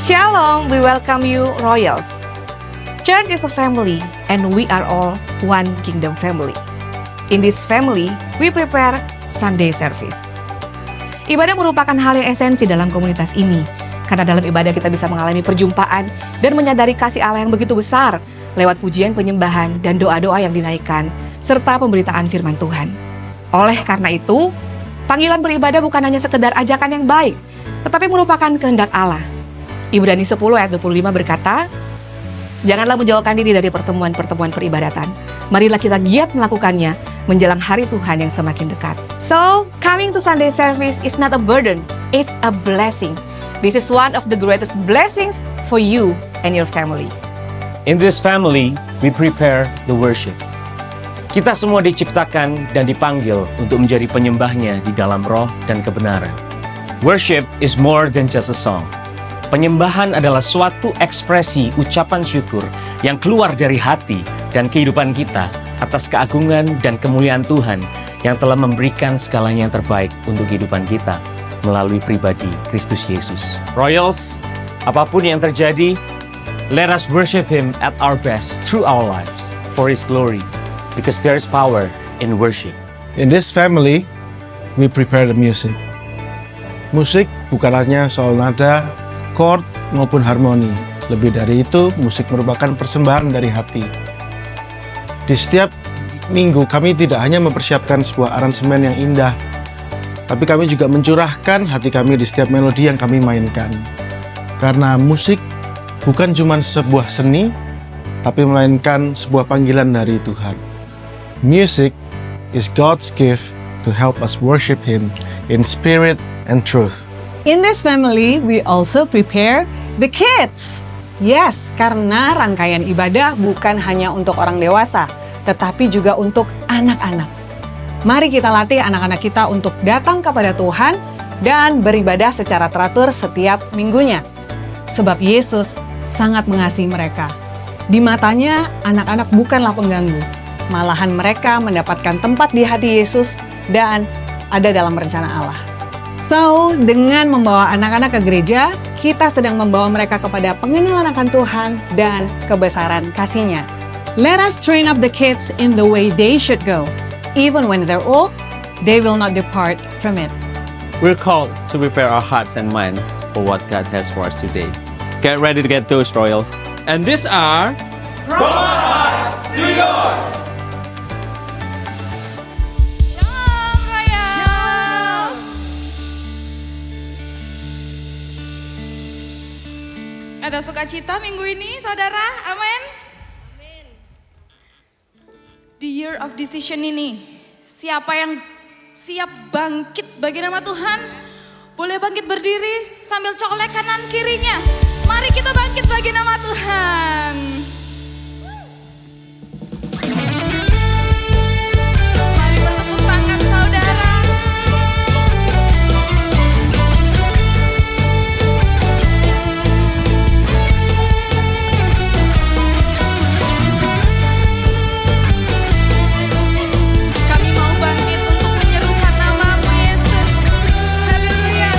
Shalom, we welcome you, Royals. Church is a family, and we are all one kingdom family. In this family, we prepare Sunday service. Ibadah merupakan hal yang esensi dalam komunitas ini, karena dalam ibadah kita bisa mengalami perjumpaan dan menyadari kasih Allah yang begitu besar lewat pujian penyembahan dan doa-doa yang dinaikkan, serta pemberitaan firman Tuhan. Oleh karena itu, panggilan beribadah bukan hanya sekedar ajakan yang baik, tetapi merupakan kehendak Allah. Ibrani 10 ayat 25 berkata, "Janganlah menjauhkan diri dari pertemuan-pertemuan peribadatan. Marilah kita giat melakukannya menjelang hari Tuhan yang semakin dekat." So, coming to Sunday service is not a burden, it's a blessing. This is one of the greatest blessings for you and your family. In this family, we prepare the worship. Kita semua diciptakan dan dipanggil untuk menjadi penyembahnya di dalam roh dan kebenaran. Worship is more than just a song. Penyembahan adalah suatu ekspresi ucapan syukur yang keluar dari hati dan kehidupan kita atas keagungan dan kemuliaan Tuhan yang telah memberikan segalanya yang terbaik untuk kehidupan kita melalui pribadi Kristus Yesus. Royals, apapun yang terjadi, let us worship Him at our best through our lives for His glory, because there is power in worship. In this family, we prepare the music. Musik bukan hanya soal nada, chord, maupun harmoni. Lebih dari itu, musik merupakan persembahan dari hati. Di setiap minggu, kami tidak hanya mempersiapkan sebuah aransemen yang indah, tapi kami juga mencurahkan hati kami di setiap melodi yang kami mainkan. Karena musik bukan cuma sebuah seni, tapi melainkan sebuah panggilan dari Tuhan. Music is God's gift to help us worship Him in spirit and truth. In this family, we also prepare the kids. Yes, karena rangkaian ibadah bukan hanya untuk orang dewasa, tetapi juga untuk anak-anak. Mari kita latih anak-anak kita untuk datang kepada Tuhan dan beribadah secara teratur setiap minggunya. Sebab Yesus sangat mengasihi mereka. Di matanya, anak-anak bukanlah pengganggu. Malahan mereka mendapatkan tempat di hati Yesus dan ada dalam rencana Allah. So, dengan membawa anak-anak ke gereja, kita sedang membawa mereka kepada pengenalan akan Tuhan dan kebesaran kasih-Nya. Let us train up the kids in the way they should go. Even when they're old, they will not depart from it. We're called to prepare our hearts and minds for what God has for us today. Get ready to get those, Royals. And these are... Shalom, Royals! Ada sukacita minggu ini, saudara? Amin? The year of decision ini, siapa yang siap bangkit bagi nama Tuhan? Boleh bangkit berdiri sambil colek kanan kirinya. Mari kita bangkit bagi nama Tuhan. Mari bertepuk tangan, saudara. Kami mau bangkit untuk menyerukan nama-Mu, Yesus. Haleluya.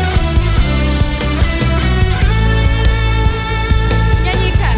Nyanyikan.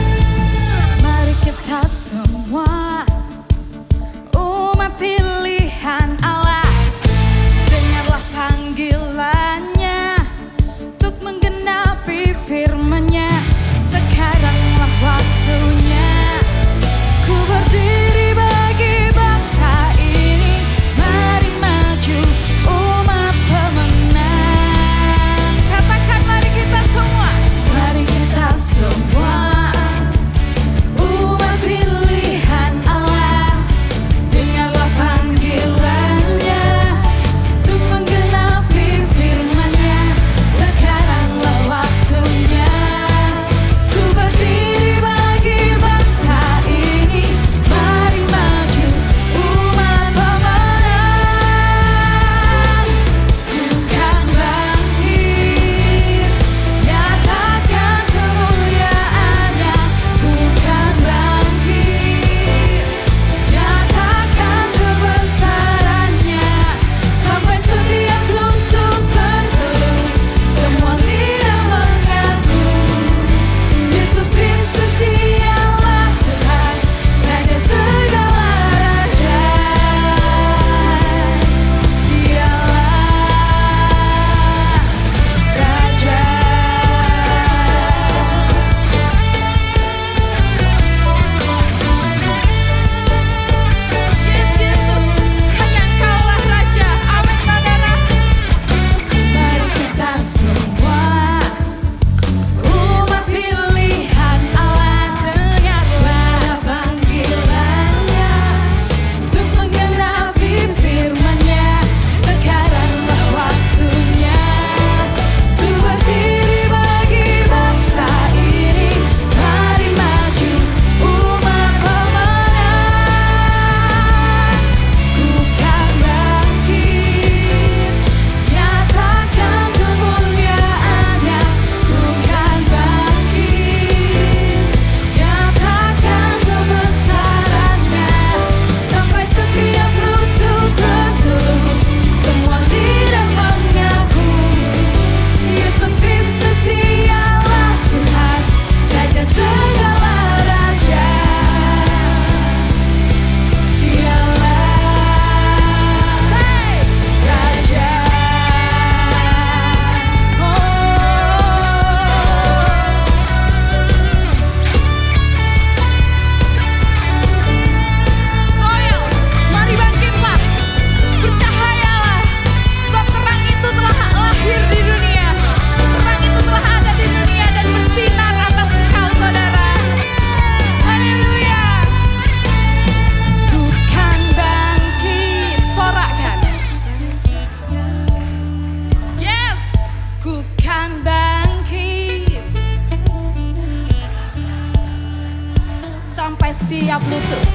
sampai setiap lutut.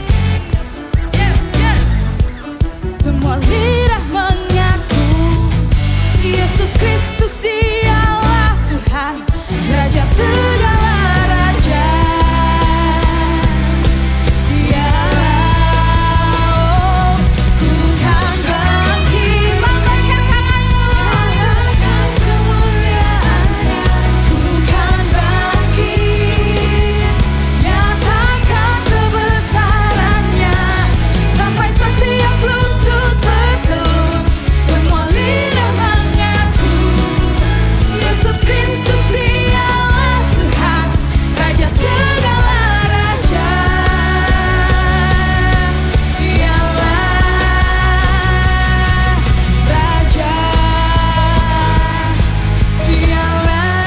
Yes, yes. Semua lidah mengaku Yesus Kristus dialah Tuhan, Raja segala raja. Dialah, ku kan bangkit. Lambaikan tanganmu, nyatakan kemuliaannya. Ku kan bangkit, nyatakan kebesarannya. Sampai setiap lutut bertelut, semua lidah mengaku Yesus Kristus dialah Tuhan, Raja segala raja. Dialah Raja, dialah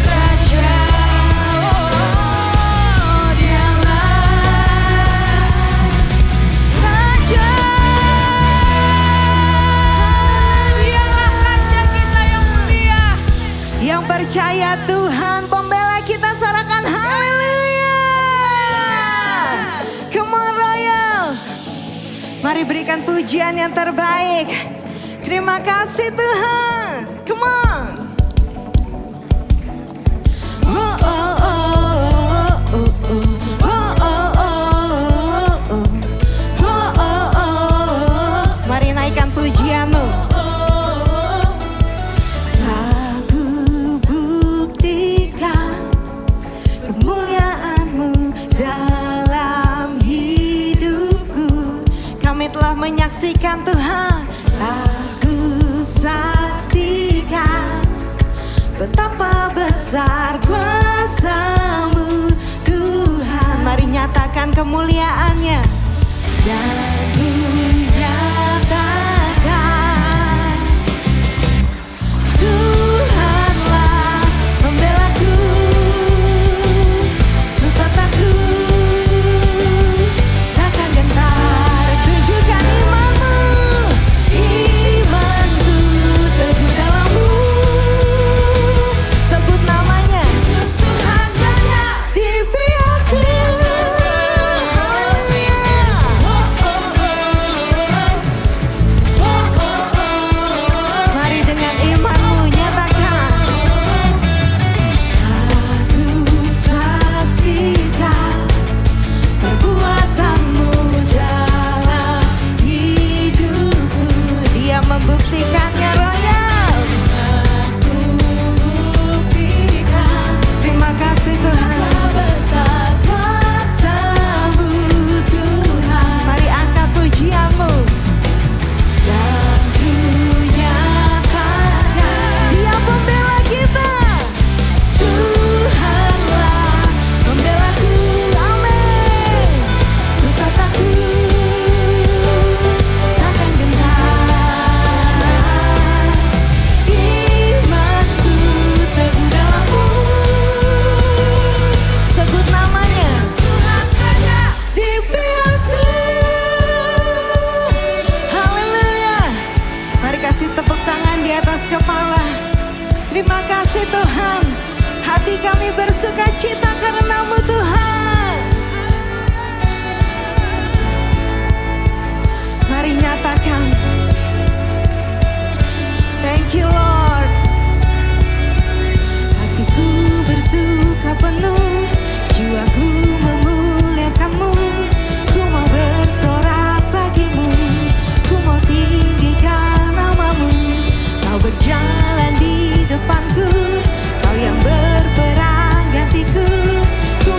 Raja, oh dialah Raja. Dialah Raja kita yang mulia. Yang percaya Tuhan pembela kita, sorakan haleluya. Come on Royals, mari berikan pujian yang terbaik. Terima kasih Tuhan. Come on. Oh, oh, oh, oh, oh, oh, oh, oh, oh, oh, oh, oh, oh. Mari naikkan pujianmu. Aku buktikan kemuliaan-Mu dalam hidupku. Kami telah menyaksikan Tuhan, aku saksikan betapa besar kuasa-Mu Tuhan. Mari nyatakan kemuliaan-Nya. Dan ku nyatakan Tuhanlah pembelaku, ku takkan gentar. Tunjukkan iman-Mu, imanku teguh dalam-Mu. Sebut namanya, Yesus Tuhan Raja di pihakku. Haleluya. Mari dengan iman-Mu nyatakan, aku saksikan perbuatan-Mu dalam hidupku. Dia membuktikannya Royal. Aku buktikan. Terima kasih Tuhan. Besar kuasa-Mu Tuhan. Mari angkat pujian-Mu. Dan ku nyatakan Dia pembela kita. Tuhanlah pembelaku, amin. Ku takkan gentar. Imanku teguh dalam-Mu. Sebut namanya, Tuhan Raja di pihakku. Haleluya. Mari kasih tepuk tangan di atas kepala. Terima kasih Tuhan. Hati kami bersuka cita karena-Mu Tuhan. Mari nyatakan, thank you Lord. Hatiku bersuka penuh, jiwaku memuliakan-Mu. Ku mau bersorak bagi-Mu, ku mau tinggikan nama-Mu. Kau berjalan di depanku, Kau yang berperang gantiku. Ku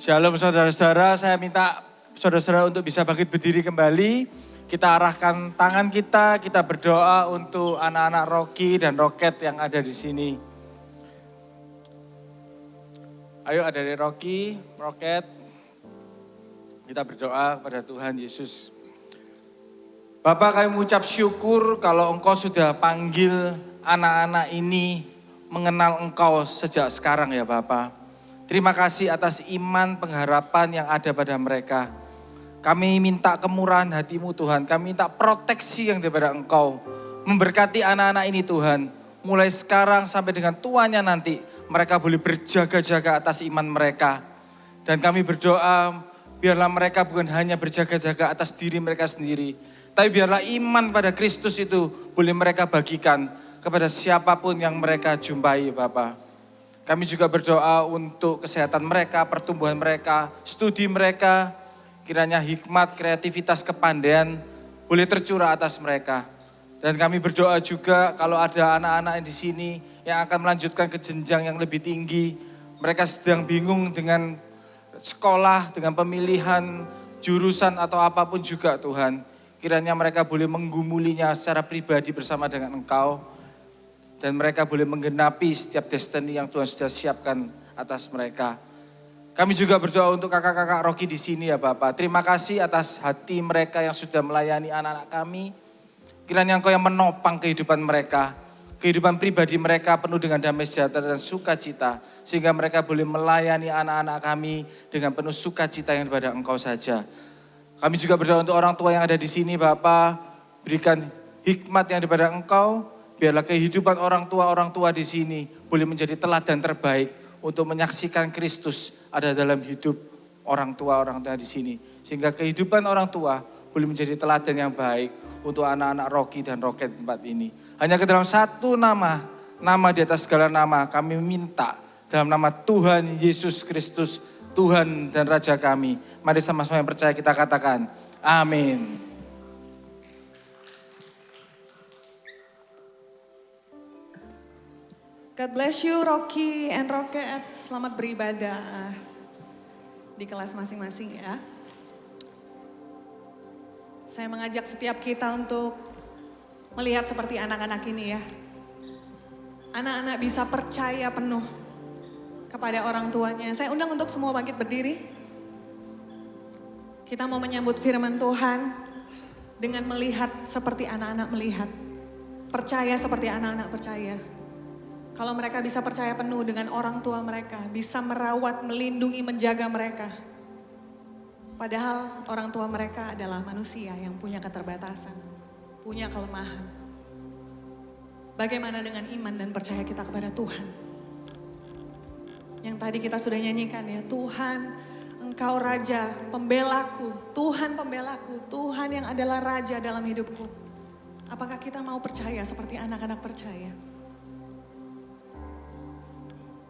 Shalom saudara-saudara, saya minta saudara-saudara untuk bisa bangkit berdiri kembali. Kita arahkan tangan kita berdoa untuk anak-anak Rocky dan Roket yang ada di sini. Ayo ada dari Rocky, Roket. Kita berdoa kepada Tuhan Yesus. Bapak, kami mengucap syukur kalau Engkau sudah panggil anak-anak ini mengenal Engkau sejak sekarang ya Bapak. Terima kasih atas iman pengharapan yang ada pada mereka. Kami minta kemurahan hati-Mu Tuhan, kami minta proteksi yang daripada Engkau. Memberkati anak-anak ini Tuhan, mulai sekarang sampai dengan tuanya nanti, mereka boleh berjaga-jaga atas iman mereka. Dan kami berdoa, biarlah mereka bukan hanya berjaga-jaga atas diri mereka sendiri, tapi biarlah iman pada Kristus itu boleh mereka bagikan kepada siapapun yang mereka jumpai Bapak. Kami juga berdoa untuk kesehatan mereka, pertumbuhan mereka, studi mereka. Kiranya hikmat, kreativitas, kepandaian boleh tercurah atas mereka. Dan kami berdoa juga kalau ada anak-anak di sini yang akan melanjutkan ke jenjang yang lebih tinggi. Mereka sedang bingung dengan sekolah, dengan pemilihan jurusan atau apapun juga Tuhan. Kiranya mereka boleh menggumulinya secara pribadi bersama dengan Engkau. Dan mereka boleh menggenapi setiap destiny yang Tuhan sudah siapkan atas mereka. Kami juga berdoa untuk kakak-kakak Rocky di sini ya Bapak. Terima kasih atas hati mereka yang sudah melayani anak-anak kami. Kiranya Engkau yang menopang kehidupan mereka. Kehidupan pribadi mereka penuh dengan damai sejahtera dan sukacita. Sehingga mereka boleh melayani anak-anak kami dengan penuh sukacita yang daripada Engkau saja. Kami juga berdoa untuk orang tua yang ada di sini Bapak. Berikan hikmat yang daripada Engkau. Biarlah kehidupan orang tua di sini boleh menjadi teladan terbaik untuk menyaksikan Kristus ada dalam hidup orang tua di sini. Sehingga kehidupan orang tua boleh menjadi teladan yang baik untuk anak-anak Rocky dan Roket di tempat ini. Hanya ke dalam satu nama di atas segala nama kami minta dalam nama Tuhan Yesus Kristus, Tuhan dan Raja kami. Mari sama-sama yang percaya kita katakan, amin. God bless you Rocky and Rocket. Selamat beribadah di kelas masing-masing ya. Saya mengajak setiap kita untuk melihat seperti anak-anak ini ya. Anak-anak bisa percaya penuh kepada orang tuanya. Saya undang untuk semua bangkit berdiri. Kita mau menyambut firman Tuhan dengan melihat seperti anak-anak melihat. Percaya seperti anak-anak percaya. Kalau mereka bisa percaya penuh dengan orang tua mereka, bisa merawat, melindungi, menjaga mereka. Padahal orang tua mereka adalah manusia yang punya keterbatasan, punya kelemahan. Bagaimana dengan iman dan percaya kita kepada Tuhan? Yang tadi kita sudah nyanyikan ya, Tuhan Engkau Raja, pembelaku, Tuhan pembelaku, Tuhan yang adalah Raja dalam hidupku. Apakah kita mau percaya seperti anak-anak percaya?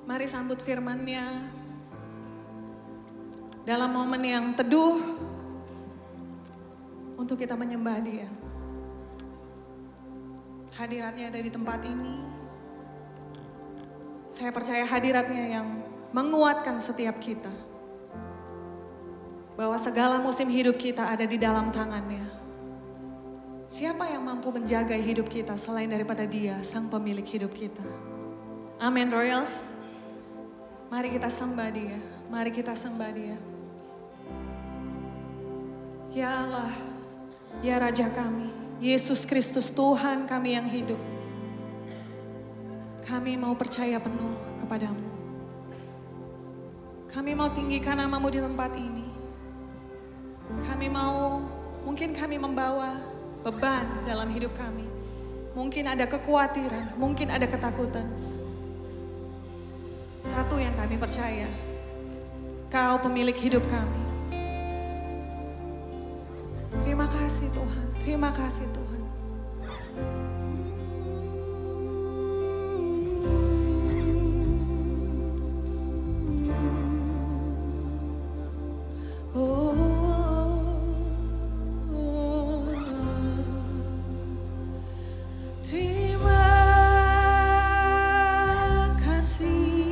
Mari sambut firman-Nya dalam momen yang teduh untuk kita menyembah Dia. Hadirat-Nya ada di tempat ini. Saya percaya hadirat-Nya yang menguatkan setiap kita. Bahwa segala musim hidup kita ada di dalam tangan-Nya. Siapa yang mampu menjaga hidup kita selain daripada Dia, Sang Pemilik hidup kita. Amin, Royals. Mari kita sembah Dia, mari kita sembah Dia. Ya Allah, ya Raja kami, Yesus Kristus Tuhan kami yang hidup. Kami mau percaya penuh kepadamu. Kami mau tinggikan nama-Mu di tempat ini. Kami mau, mungkin kami membawa beban dalam hidup kami. Mungkin ada kekhawatiran, mungkin ada ketakutan. Satu yang kami percaya, Kau pemilik hidup kami. Terima kasih Tuhan, terima kasih Tuhan. Terima kasih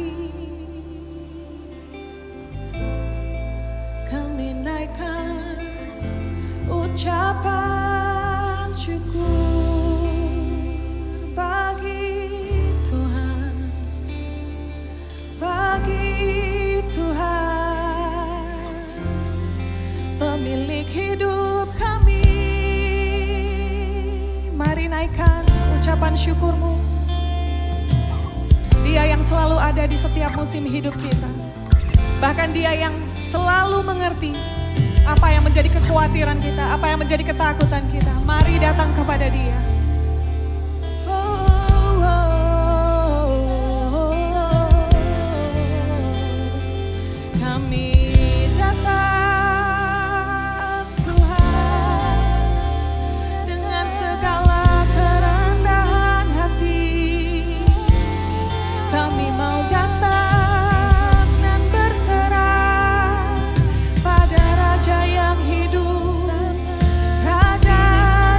menaikkan ucapan syukur-Mu. Dia yang selalu ada di setiap musim hidup kita. Bahkan Dia yang selalu mengerti apa yang menjadi kekhawatiran kita, apa yang menjadi ketakutan kita. Mari datang kepada Dia. Kami datang Tuhan dengan segala kerendahan hati. Kami mau datang dan berserah pada Raja yang hidup, Raja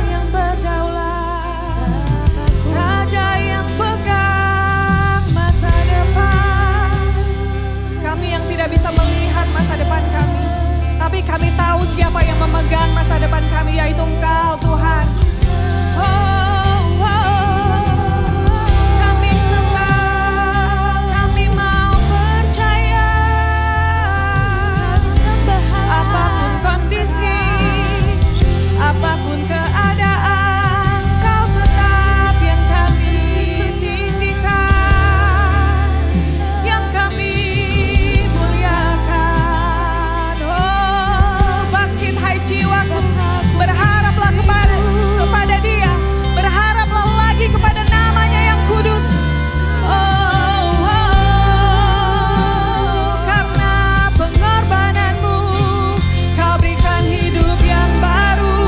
yang berdaulat, Raja yang pegang masa depan. Kami yang tidak bisa melihat masa depan kami, tapi kami tahu siapa yang memegang masa depan kami, yaitu Engkau Tuhan. Kami sembah, kami mau percaya. Apapun kondisi, apapun keadaan, Kau tetap yang kami tinggikan, yang kami muliakan. Oh, bangkit hai jiwaku, berharaplah kepada Dia, berharaplah lagi kepada namanya yang kudus. Karena pengorbanan-Mu, Kau berikan hidup yang baru.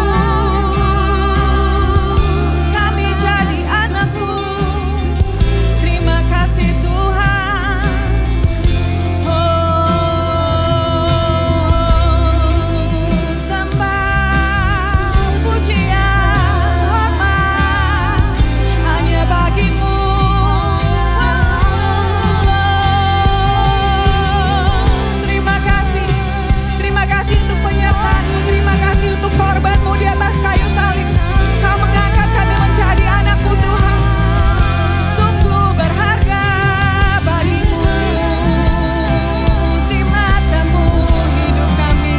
Kami jadi anak-Mu, terima kasih Tuhan. Sembah, pujian, hormat hanya bagi-Mu. Terima kasih untuk penyertaan-Mu, terima kasih untuk korban-Mu di atas kayu salib. Kau mengangkat kami menjadi anak-Mu Tuhan. Sungguh berharga bagi-Mu, di mata-Mu hidup kami.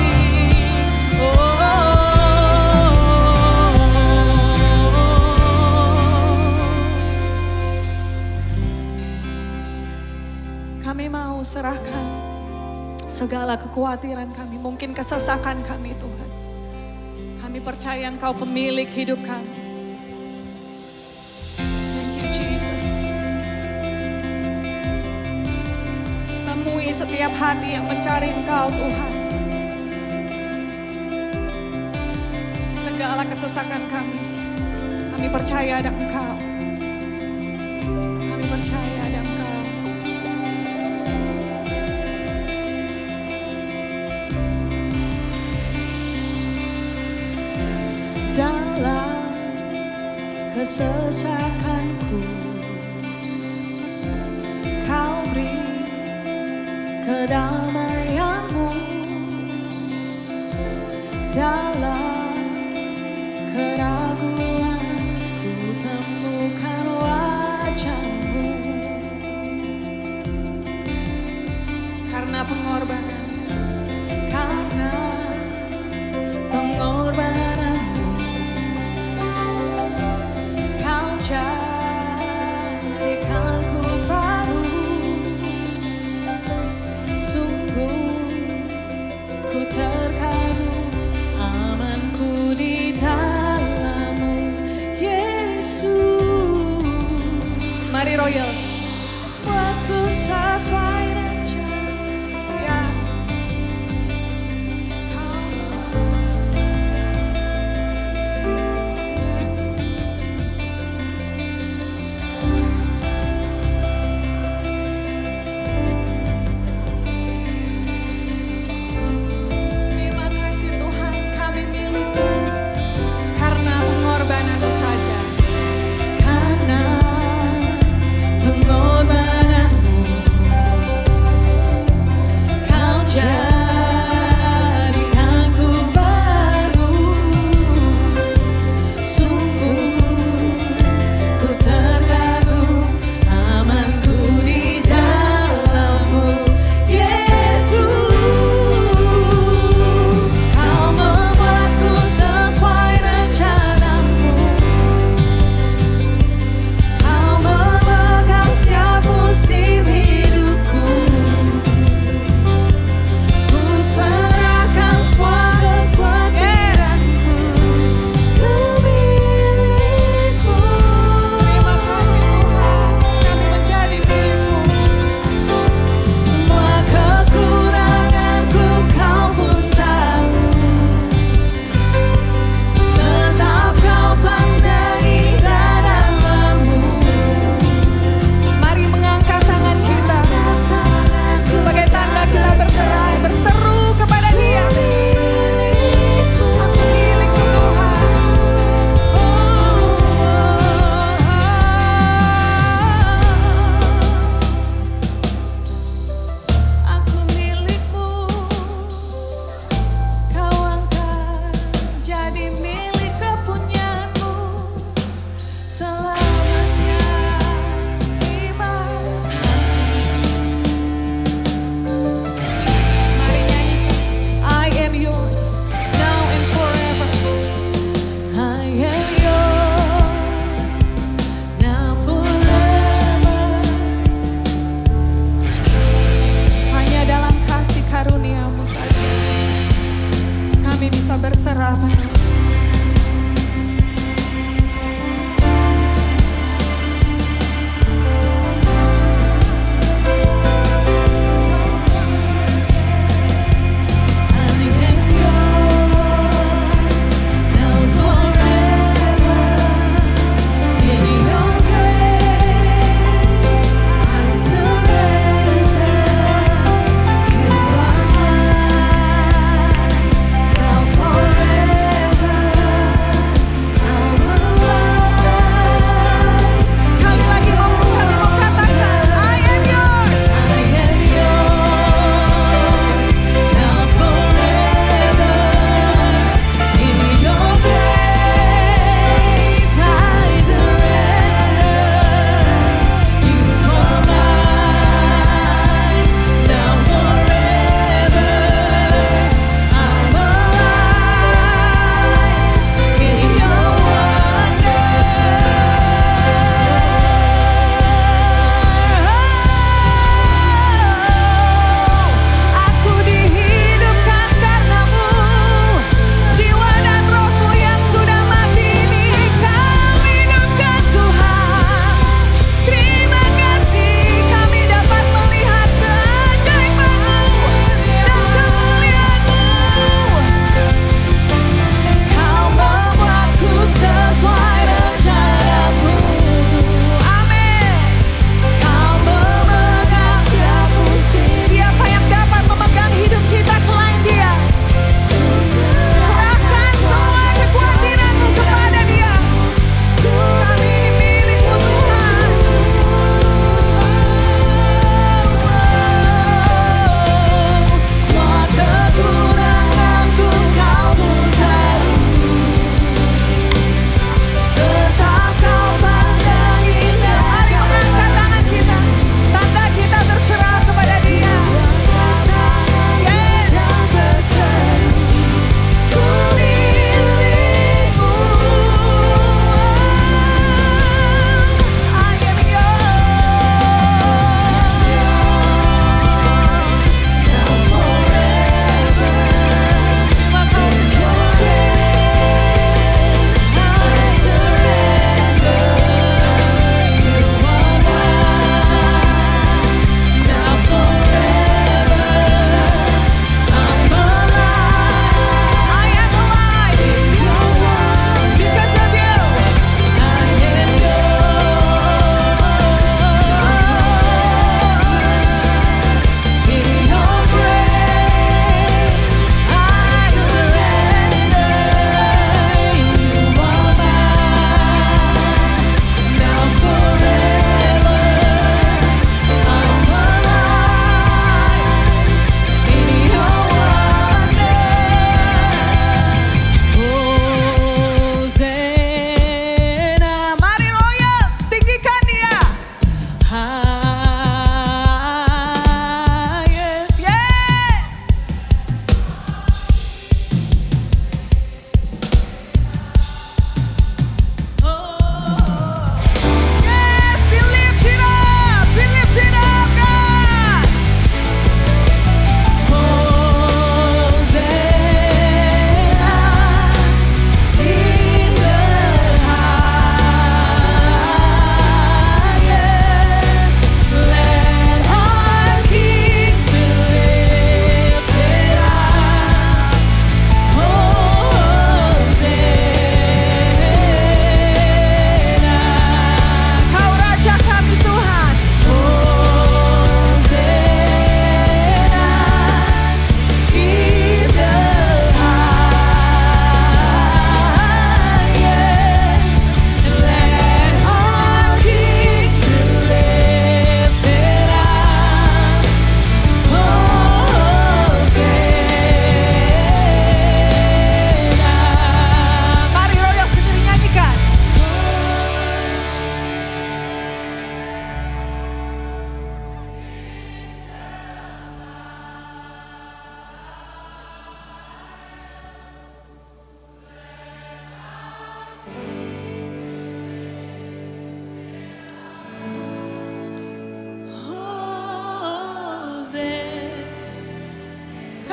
Kami mau serahkan segala kekhawatiran kami, mungkin kesesakan kami Tuhan. Kami percaya Engkau pemilik hidup kami. Thank you Jesus. Temui setiap hati yang mencari Engkau Tuhan. Segala kesesakan kami percaya ada Engkau. Kami percaya ada Engkau. Dalam kesesakanku, Kau beri kedamaian-Mu. Dalam keraguan, ku temukan wajah-Mu. Karena pengorbanan, karena pengorbanan-Mu, Kau jadikanku baru. Sungguh ku terkagum, amanku di dalam-Mu, Yesus. Mari Royals, waktu sesuai rencana. Terima kasih Tuhan, kami milik karena pengorbanan-Mu saja. Karena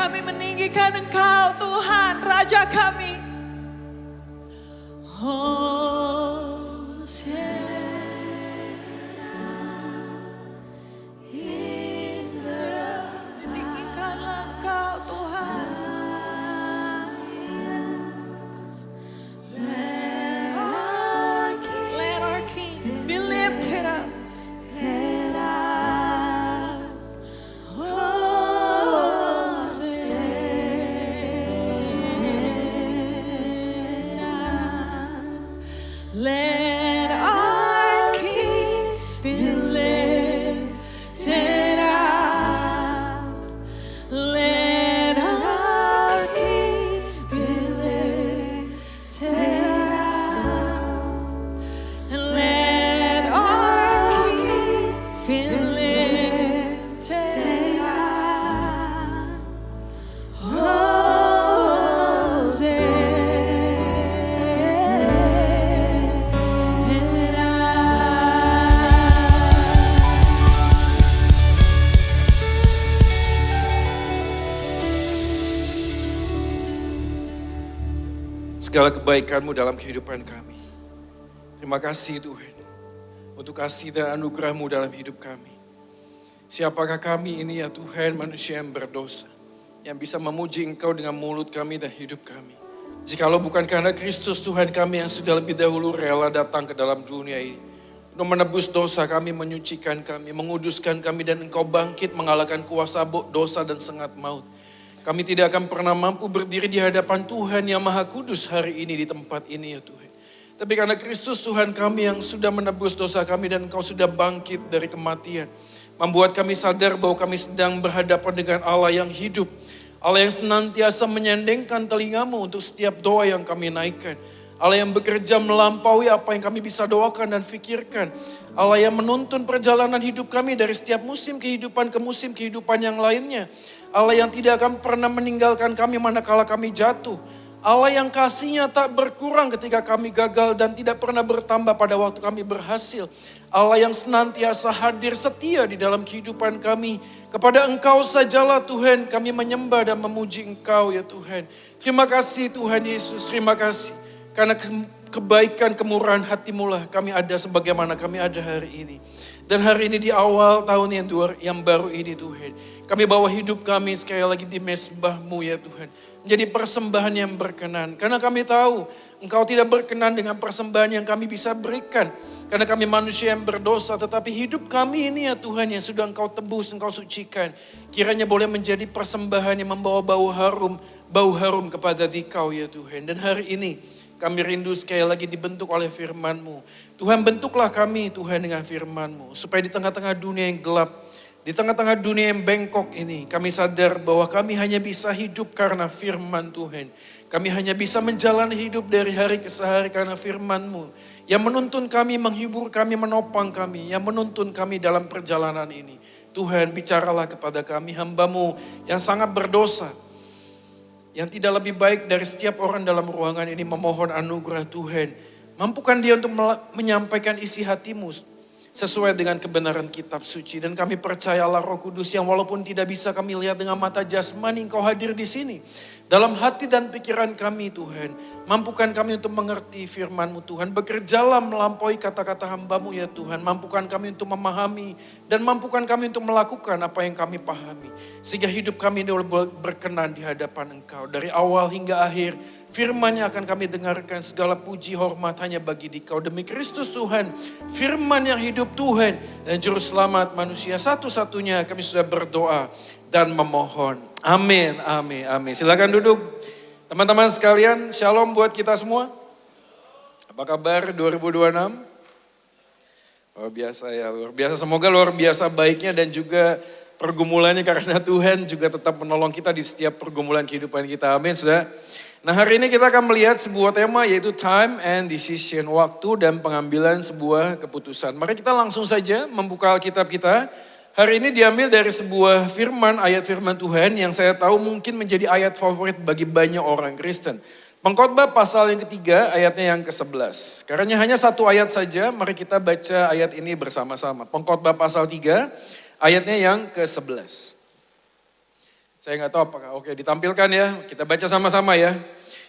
kami meninggikan Engkau Tuhan, Raja kami. Tinggikanlah Engkau Tuhan. Let our King be lifted up. Let our King be lifted up. Let our King be lifted up. Let our King be lifted up. Segala kebaikan-Mu dalam kehidupan kami. Terima kasih Tuhan, untuk kasih dan anugerah-Mu dalam hidup kami. Siapakah kami ini ya Tuhan, manusia yang berdosa, yang bisa memuji Engkau dengan mulut kami dan hidup kami. Jikalau bukan karena Kristus Tuhan kami yang sudah lebih dahulu rela datang ke dalam dunia ini, untuk menebus dosa kami, menyucikan kami, menguduskan kami, dan Engkau bangkit mengalahkan kuasa dosa dan sengat maut. Kami tidak akan pernah mampu berdiri di hadapan Tuhan yang Maha Kudus hari ini di tempat ini ya Tuhan. Tapi karena Kristus Tuhan kami yang sudah menebus dosa kami dan Engkau sudah bangkit dari kematian, membuat kami sadar bahwa kami sedang berhadapan dengan Allah yang hidup. Allah yang senantiasa menyandengkan telinga-Mu untuk setiap doa yang kami naikkan. Allah yang bekerja melampaui apa yang kami bisa doakan dan fikirkan. Allah yang menuntun perjalanan hidup kami dari setiap musim kehidupan ke musim kehidupan yang lainnya. Allah yang tidak akan pernah meninggalkan kami manakala kami jatuh. Allah yang kasih-Nya tak berkurang ketika kami gagal dan tidak pernah bertambah pada waktu kami berhasil. Allah yang senantiasa hadir setia di dalam kehidupan kami. Kepada Engkau sajalah Tuhan kami menyembah dan memuji Engkau ya Tuhan. Terima kasih Tuhan Yesus, terima kasih. Karena kebaikan kemurahan hati-Mu lah kami ada sebagaimana kami ada hari ini. Dan hari ini di awal tahun yang baru ini Tuhan. Kami bawa hidup kami sekali lagi di mezbah-Mu ya Tuhan. Menjadi persembahan yang berkenan. Karena kami tahu Engkau tidak berkenan dengan persembahan yang kami bisa berikan. Karena kami manusia yang berdosa. Tetapi hidup kami ini ya Tuhan yang sudah Engkau tebus, Engkau sucikan. Kiranya boleh menjadi persembahan yang membawa bau harum kepada Dikau ya Tuhan. Dan hari ini kami rindu sekali lagi dibentuk oleh firman-Mu. Tuhan bentuklah kami Tuhan dengan firman-Mu. Supaya di tengah-tengah dunia yang gelap, di tengah-tengah dunia yang bengkok ini, kami sadar bahwa kami hanya bisa hidup karena firman Tuhan. Kami hanya bisa menjalani hidup dari hari ke hari karena firman-Mu. Yang menuntun kami, menghibur kami, menopang kami. Yang menuntun kami dalam perjalanan ini. Tuhan bicaralah kepada kami, hamba-Mu yang sangat berdosa. Yang tidak lebih baik dari setiap orang dalam ruangan ini, memohon anugerah Tuhan. Mampukan dia untuk menyampaikan isi hati-Mu sesuai dengan kebenaran kitab suci. Dan kami percayalah Roh Kudus yang walaupun tidak bisa kami lihat dengan mata jasmani, Engkau hadir di sini. Dalam hati dan pikiran kami Tuhan, mampukan kami untuk mengerti firman-Mu Tuhan. Bekerjalah melampaui kata-kata hamba-Mu ya Tuhan. Mampukan kami untuk memahami dan mampukan kami untuk melakukan apa yang kami pahami. Sehingga hidup kami berkenan di hadapan Engkau. Dari awal hingga akhir, firman-Nya akan kami dengarkan, segala puji hormat hanya bagi Dikau. Demi Kristus Tuhan, firman yang hidup Tuhan dan juru selamat manusia satu-satunya, kami sudah berdoa dan memohon. Amin, amin, amin. Silakan duduk. Teman-teman sekalian, shalom buat kita semua. Apa kabar 2026? Luar biasa ya, luar biasa. Semoga luar biasa baiknya dan juga pergumulannya karena Tuhan juga tetap menolong kita di setiap pergumulan kehidupan kita. Amin, saudara. Nah, hari ini kita akan melihat sebuah tema yaitu time and decision, waktu dan pengambilan sebuah keputusan. Mari kita langsung saja membuka Alkitab kita. Hari ini diambil dari sebuah firman, ayat firman Tuhan yang saya tahu mungkin menjadi ayat favorit bagi banyak orang Kristen. Pengkhotbah pasal yang ketiga, ayatnya yang ke-11. Karena hanya satu ayat saja, mari kita baca ayat ini bersama-sama. Pengkhotbah pasal 3, ayatnya yang ke-11. Saya nggak tahu apakah oke ditampilkan ya. Kita baca sama-sama ya.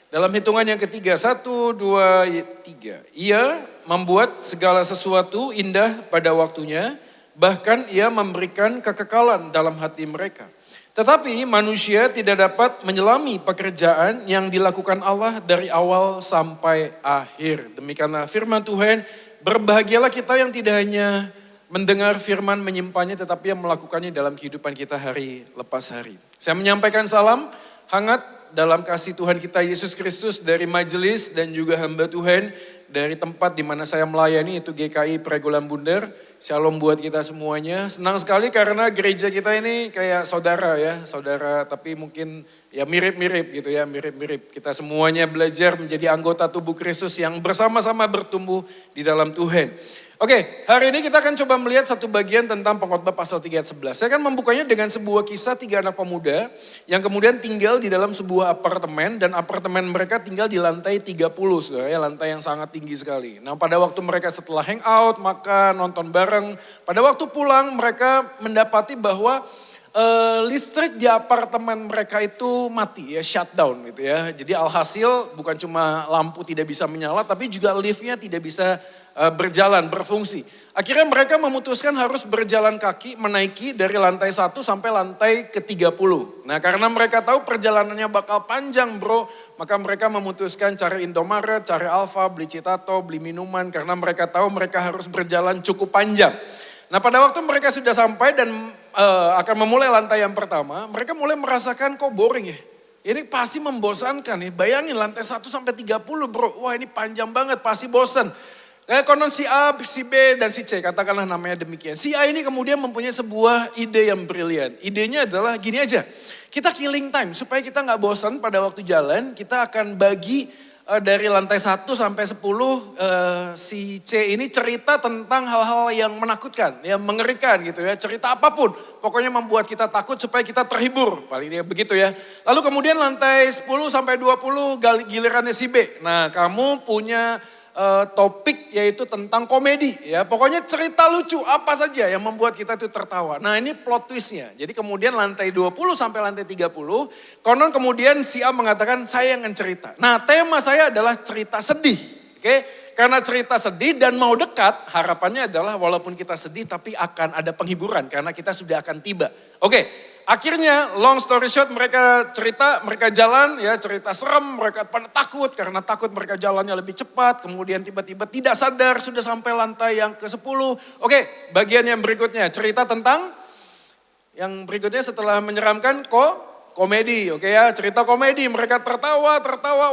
Dalam hitungan yang ketiga, 1, 2, 3. Ia membuat segala sesuatu indah pada waktunya, bahkan ia memberikan kekekalan dalam hati mereka. Tetapi manusia tidak dapat menyelami pekerjaan yang dilakukan Allah dari awal sampai akhir. Demikianlah firman Tuhan, berbahagialah kita yang tidak hanya mendengar firman menyimpannya, tetapi yang melakukannya dalam kehidupan kita hari lepas hari. Saya menyampaikan salam hangat dalam kasih Tuhan kita Yesus Kristus dari majelis dan juga hamba Tuhan dari tempat di mana saya melayani, itu GKI Pregolan Bundar. Shalom buat kita semuanya. Senang sekali karena gereja kita ini kayak saudara ya, saudara tapi mungkin ya mirip-mirip gitu ya, mirip-mirip. Kita semuanya belajar menjadi anggota tubuh Kristus yang bersama-sama bertumbuh di dalam Tuhan. Oke, hari ini kita akan coba melihat satu bagian tentang Pengkhotbah pasal 3 ayat 11. Saya akan membukanya dengan sebuah kisah 3 anak pemuda yang kemudian tinggal di dalam sebuah apartemen dan apartemen mereka tinggal di lantai 30, saudara ya, lantai yang sangat tinggi sekali. Nah, pada waktu mereka setelah hangout, makan, nonton bareng, pada waktu pulang mereka mendapati bahwa listrik di apartemen mereka itu mati ya, shutdown gitu ya. Jadi alhasil bukan cuma lampu tidak bisa menyala tapi juga liftnya tidak bisa berjalan, berfungsi. Akhirnya mereka memutuskan harus berjalan kaki menaiki dari lantai 1 sampai lantai ke-30. Nah karena mereka tahu perjalanannya bakal panjang bro, maka mereka memutuskan cari Indomaret, cari Alfa, beli Citato, beli minuman karena mereka tahu mereka harus berjalan cukup panjang. Nah pada waktu mereka sudah sampai dan akan memulai lantai yang pertama, mereka mulai merasakan kok boring ya. Ini pasti membosankan nih, bayangin lantai 1 sampai 30 bro, wah ini panjang banget, pasti bosan. Konon si A, si B, dan si C, katakanlah namanya demikian. Si A ini kemudian mempunyai sebuah ide yang brilian. Idenya adalah gini aja, kita killing time supaya kita gak bosan pada waktu jalan, kita akan bagi dari lantai 1 sampai 10 si C ini cerita tentang hal-hal yang menakutkan, yang mengerikan gitu ya. Cerita apapun, pokoknya membuat kita takut supaya kita terhibur, paling dia begitu ya. Lalu kemudian lantai 10 sampai 20 gilirannya si B. Nah kamu punya topik yaitu tentang komedi ya. Pokoknya cerita lucu apa saja yang membuat kita itu tertawa. Nah ini plot twistnya. Jadi kemudian lantai 20 sampai lantai 30. Konon kemudian si A mengatakan saya yang cerita. Nah tema saya adalah cerita sedih. Oke. Karena cerita sedih dan mau dekat harapannya adalah walaupun kita sedih tapi akan ada penghiburan. Karena kita sudah akan tiba. Oke. Akhirnya long story short mereka cerita, mereka jalan ya cerita serem, mereka pada takut karena takut mereka jalannya lebih cepat. Kemudian tiba-tiba tidak sadar sudah sampai lantai yang ke-10. Oke, bagian yang berikutnya cerita tentang yang berikutnya setelah menyeramkan komedi. Oke ya, cerita komedi mereka tertawa,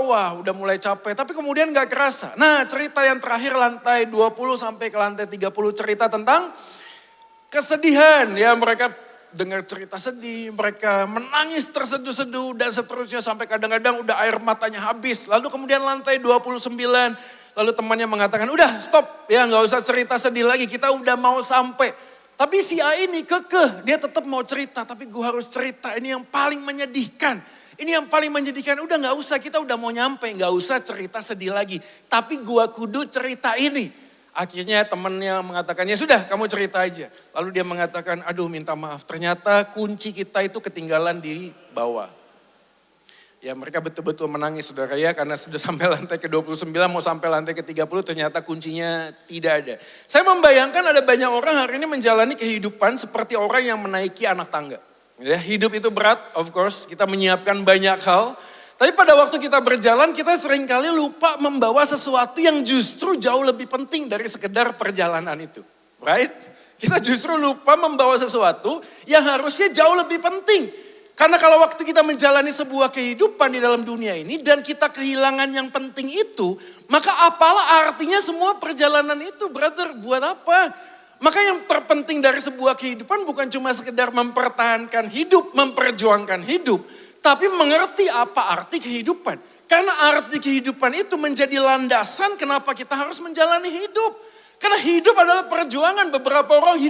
wah udah mulai capek tapi kemudian gak kerasa. Nah cerita yang terakhir lantai 20 sampai ke lantai 30 cerita tentang kesedihan ya mereka dengar cerita sedih, mereka menangis terseduh-seduh dan seterusnya sampai kadang-kadang udah air matanya habis. Lalu kemudian lantai 29, lalu temannya mengatakan udah stop ya gak usah cerita sedih lagi, kita udah mau sampai. Tapi si A ini kekeh, dia tetap mau cerita tapi gue harus cerita ini yang paling menyedihkan. Ini yang paling menyedihkan, udah gak usah kita udah mau nyampe, gak usah cerita sedih lagi. Tapi gue kudu cerita ini. Akhirnya temannya mengatakan, ya sudah kamu cerita aja. Lalu dia mengatakan, aduh minta maaf. Ternyata kunci kita itu ketinggalan di bawah. Ya mereka betul-betul menangis saudara ya. Karena sudah sampai lantai ke-29 mau sampai lantai ke-30 ternyata kuncinya tidak ada. Saya membayangkan ada banyak orang hari ini menjalani kehidupan seperti orang yang menaiki anak tangga. Ya, hidup itu berat of course. Kita menyiapkan banyak hal. Tapi pada waktu kita berjalan kita seringkali lupa membawa sesuatu yang justru jauh lebih penting dari sekedar perjalanan itu. Right? Kita justru lupa membawa sesuatu yang harusnya jauh lebih penting. Karena kalau waktu kita menjalani sebuah kehidupan di dalam dunia ini dan kita kehilangan yang penting itu, maka apalah artinya semua perjalanan itu, brother, buat apa? Maka yang terpenting dari sebuah kehidupan bukan cuma sekedar mempertahankan hidup, memperjuangkan hidup, tapi mengerti apa arti kehidupan. Karena arti kehidupan itu menjadi landasan kenapa kita harus menjalani hidup. Karena hidup adalah perjuangan. Beberapa orang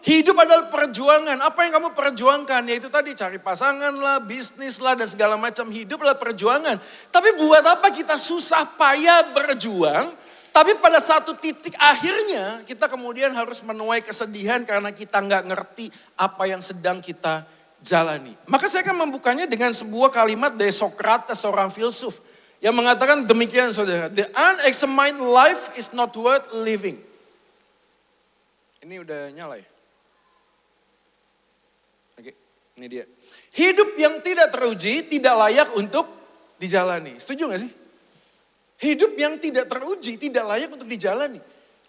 hidup adalah perjuangan. Apa yang kamu perjuangkan? Yaitu tadi cari pasangan lah, bisnis lah, dan segala macam. Hidup adalah perjuangan. Tapi buat apa kita susah payah berjuang? Tapi pada satu titik akhirnya kita kemudian harus menuai kesedihan karena kita nggak ngerti apa yang sedang kita jalani. Maka saya akan membukanya dengan sebuah kalimat dari Socrates, seorang filsuf. Yang mengatakan demikian saudara. The unexamined life is not worth living. Ini udah nyala ya? Oke, ini dia. Hidup yang tidak teruji tidak layak untuk dijalani. Setuju gak sih? Hidup yang tidak teruji tidak layak untuk dijalani.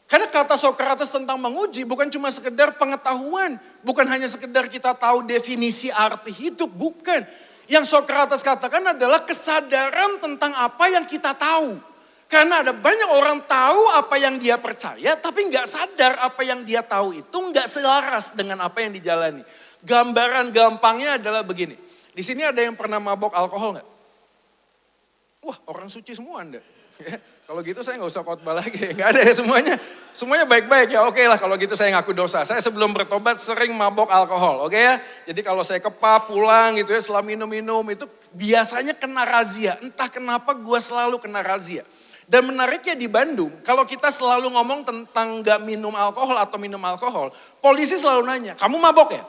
Karena kata Socrates tentang menguji bukan cuma sekedar pengetahuan. Bukan hanya sekedar kita tahu definisi arti hidup, bukan. Yang Socrates katakan adalah kesadaran tentang apa yang kita tahu. Karena ada banyak orang tahu apa yang dia percaya, tapi nggak sadar apa yang dia tahu itu nggak selaras dengan apa yang dijalani. Gambaran gampangnya adalah begini. Di sini ada yang pernah mabok alkohol nggak? Wah, orang suci semua Anda. Ya, kalau gitu saya nggak usah khotbah lagi, nggak ada ya semuanya baik-baik ya. Oke lah kalau gitu saya ngaku dosa. Saya sebelum bertobat sering mabok alkohol, oke ya. Jadi kalau saya ke pub pulang gitu ya setelah minum-minum itu biasanya kena razia. Entah kenapa gue selalu kena razia. Dan menariknya di Bandung, kalau kita selalu ngomong tentang nggak minum alkohol atau minum alkohol, polisi selalu nanya, kamu mabok ya?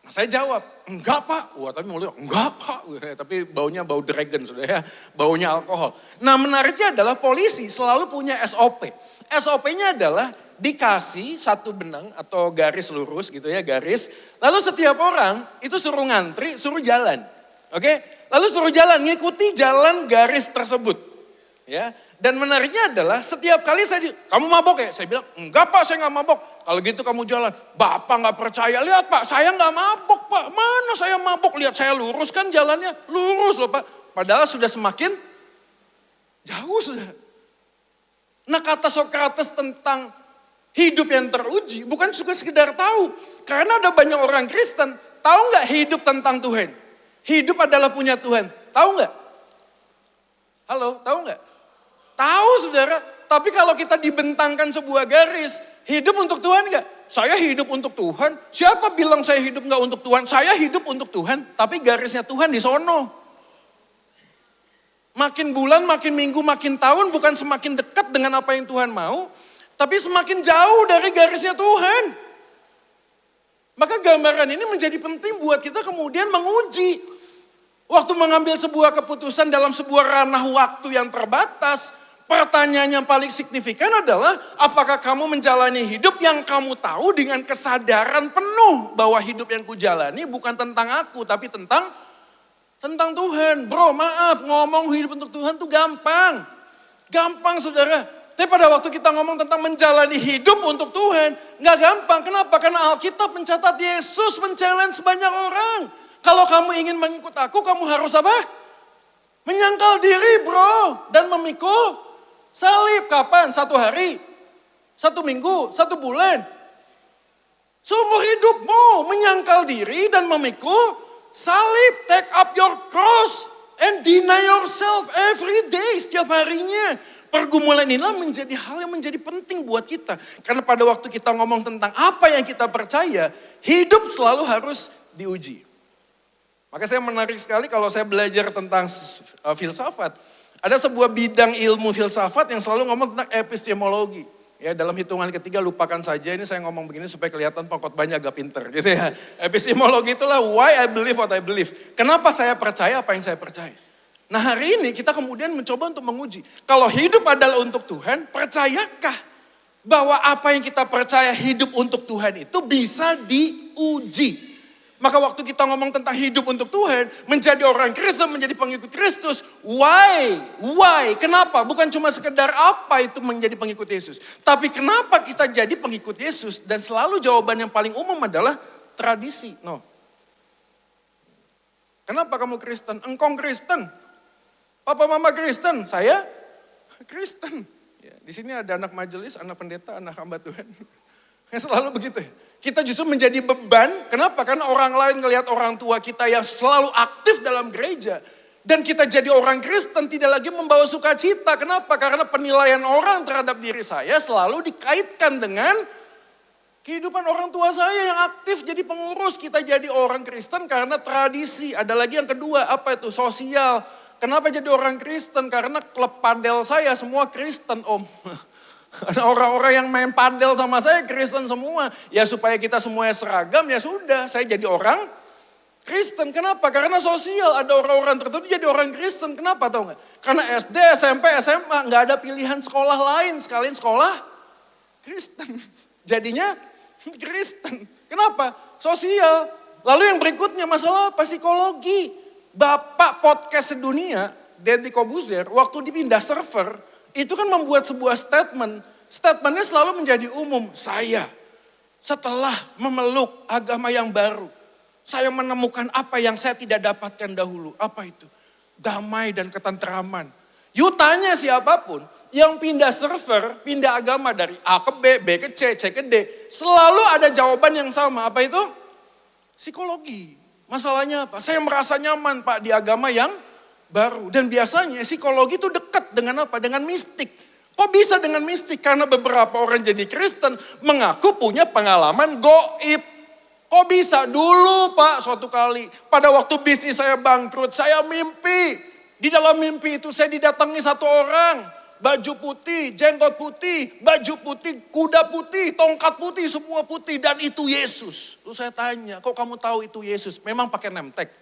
Nah, saya jawab, enggak pak. Wah tapi mulutnya, enggak pak. Tapi baunya bau dragon sudah ya, baunya alkohol. Nah menariknya adalah polisi selalu punya SOP. SOP-nya adalah dikasih satu benang atau garis lurus gitu ya, garis. Lalu setiap orang itu suruh ngantri, suruh jalan. Oke? Lalu suruh jalan, ngikuti jalan garis tersebut. Ya. Dan menariknya adalah setiap kali kamu mabok ya? Saya bilang, enggak pak saya nggak mabok. Kalau gitu kamu jalan, bapak nggak percaya, lihat pak saya nggak mabok pak. Mana saya mabok, lihat saya lurus kan jalannya, lurus loh pak. Padahal sudah semakin jauh sudah. Nah kata Socrates tentang hidup yang teruji bukan juga sekedar tahu. Karena ada banyak orang Kristen, tahu nggak hidup tentang Tuhan? Hidup adalah punya Tuhan, tahu nggak? Halo, tahu nggak? Tahu saudara, tapi kalau kita dibentangkan sebuah garis, hidup untuk Tuhan nggak? Saya hidup untuk Tuhan, siapa bilang saya hidup nggak untuk Tuhan? Saya hidup untuk Tuhan, tapi garisnya Tuhan di sono. Makin bulan, makin minggu, makin tahun bukan semakin dekat dengan apa yang Tuhan mau, tapi semakin jauh dari garisnya Tuhan. Maka gambaran ini menjadi penting buat kita kemudian menguji. Waktu mengambil sebuah keputusan dalam sebuah ranah waktu yang terbatas, pertanyaan yang paling signifikan adalah apakah kamu menjalani hidup yang kamu tahu dengan kesadaran penuh bahwa hidup yang kujalani bukan tentang aku tapi tentang Tuhan. Bro maaf ngomong hidup untuk Tuhan tuh gampang. Gampang saudara. Tapi pada waktu kita ngomong tentang menjalani hidup untuk Tuhan gak gampang. Kenapa? Karena Alkitab mencatat Yesus men-challenge banyak orang. Kalau kamu ingin mengikut aku kamu harus apa? Menyangkal diri bro dan memikul salib. Kapan? 1 hari, 1 minggu, 1 bulan. Seumur hidupmu menyangkal diri dan memikul salib. Take up your cross and deny yourself every day. Setiap harinya. Pergumulan inilah menjadi hal yang menjadi penting buat kita. Karena pada waktu kita ngomong tentang apa yang kita percaya, hidup selalu harus diuji. Maka saya menarik sekali kalau saya belajar tentang filsafat. Ada sebuah bidang ilmu filsafat yang selalu ngomong tentang epistemologi. Ya, dalam hitungan ketiga lupakan saja, ini saya ngomong begini supaya kelihatan pengkhotbahnya agak pinter gitu ya. Epistemologi itulah why I believe what I believe. Kenapa saya percaya apa yang saya percaya. Nah hari ini kita kemudian mencoba untuk menguji. Kalau hidup adalah untuk Tuhan, percayakah bahwa apa yang kita percaya hidup untuk Tuhan itu bisa diuji. Maka waktu kita ngomong tentang hidup untuk Tuhan, menjadi orang Kristen, menjadi pengikut Kristus, why? Why? Kenapa? Bukan cuma sekedar apa itu menjadi pengikut Yesus. Tapi kenapa kita jadi pengikut Yesus? Dan selalu jawaban yang paling umum adalah tradisi. No. Kenapa kamu Kristen? Engkau Kristen. Papa mama Kristen, saya Kristen. Ya, di sini ada anak majelis, anak pendeta, anak hamba Tuhan. Selalu begitu. Kita justru menjadi beban. Kenapa? Karena orang lain ngelihat orang tua kita yang selalu aktif dalam gereja. Dan kita jadi orang Kristen tidak lagi membawa sukacita. Kenapa? Karena penilaian orang terhadap diri saya selalu dikaitkan dengan kehidupan orang tua saya yang aktif jadi pengurus. Kita jadi orang Kristen karena tradisi. Ada lagi yang kedua, apa itu? Sosial. Kenapa jadi orang Kristen? Karena klub padel saya semua Kristen om. Ada orang-orang yang main padel sama saya Kristen semua. Ya supaya kita semuanya seragam ya sudah. Saya jadi orang Kristen. Kenapa? Karena sosial. Ada orang-orang tertentu jadi orang Kristen. Kenapa tau nggak? Karena SD, SMP, SMA nggak ada pilihan sekolah lain. Sekalian sekolah Kristen. Jadinya Kristen. Kenapa? Sosial. Lalu yang berikutnya masalah apa? Psikologi. Bapak podcast sedunia, Deddy Kobuzer, waktu dipindah server, itu kan membuat sebuah statement. Statementnya selalu menjadi umum. Saya setelah memeluk agama yang baru, saya menemukan apa yang saya tidak dapatkan dahulu. Apa itu? Damai dan ketenteraman. You tanya siapapun yang pindah server, pindah agama dari A ke B, B ke C, C ke D. Selalu ada jawaban yang sama. Apa itu? Psikologi. Masalahnya apa? Saya merasa nyaman Pak di agama yang baru. Dan biasanya psikologi itu dekat dengan apa? Dengan mistik. Kok bisa dengan mistik? Karena beberapa orang jadi Kristen mengaku punya pengalaman goib. Kok bisa? Dulu Pak suatu kali. Pada waktu bisnis saya bangkrut, saya mimpi. Di dalam mimpi itu saya didatangi satu orang. Baju putih, jenggot putih, baju putih, kuda putih, tongkat putih, semua putih. Dan itu Yesus. Lalu saya tanya, kok kamu tahu itu Yesus? Memang pakai name tag.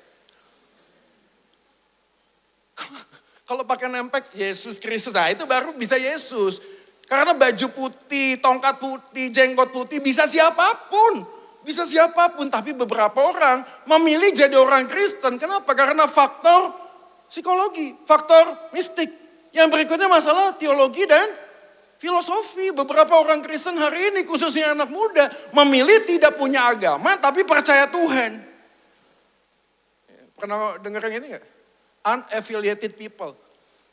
Kalau pakai name tag, Yesus Kristus. Nah itu baru bisa Yesus. Karena baju putih, tongkat putih, jenggot putih, bisa siapapun. Bisa siapapun, tapi beberapa orang memilih jadi orang Kristen. Kenapa? Karena faktor psikologi, faktor mistik. Yang berikutnya masalah teologi dan filosofi. Beberapa orang Kristen hari ini, khususnya anak muda, memilih tidak punya agama tapi percaya Tuhan. Pernah dengar yang ini gak? Unaffiliated people.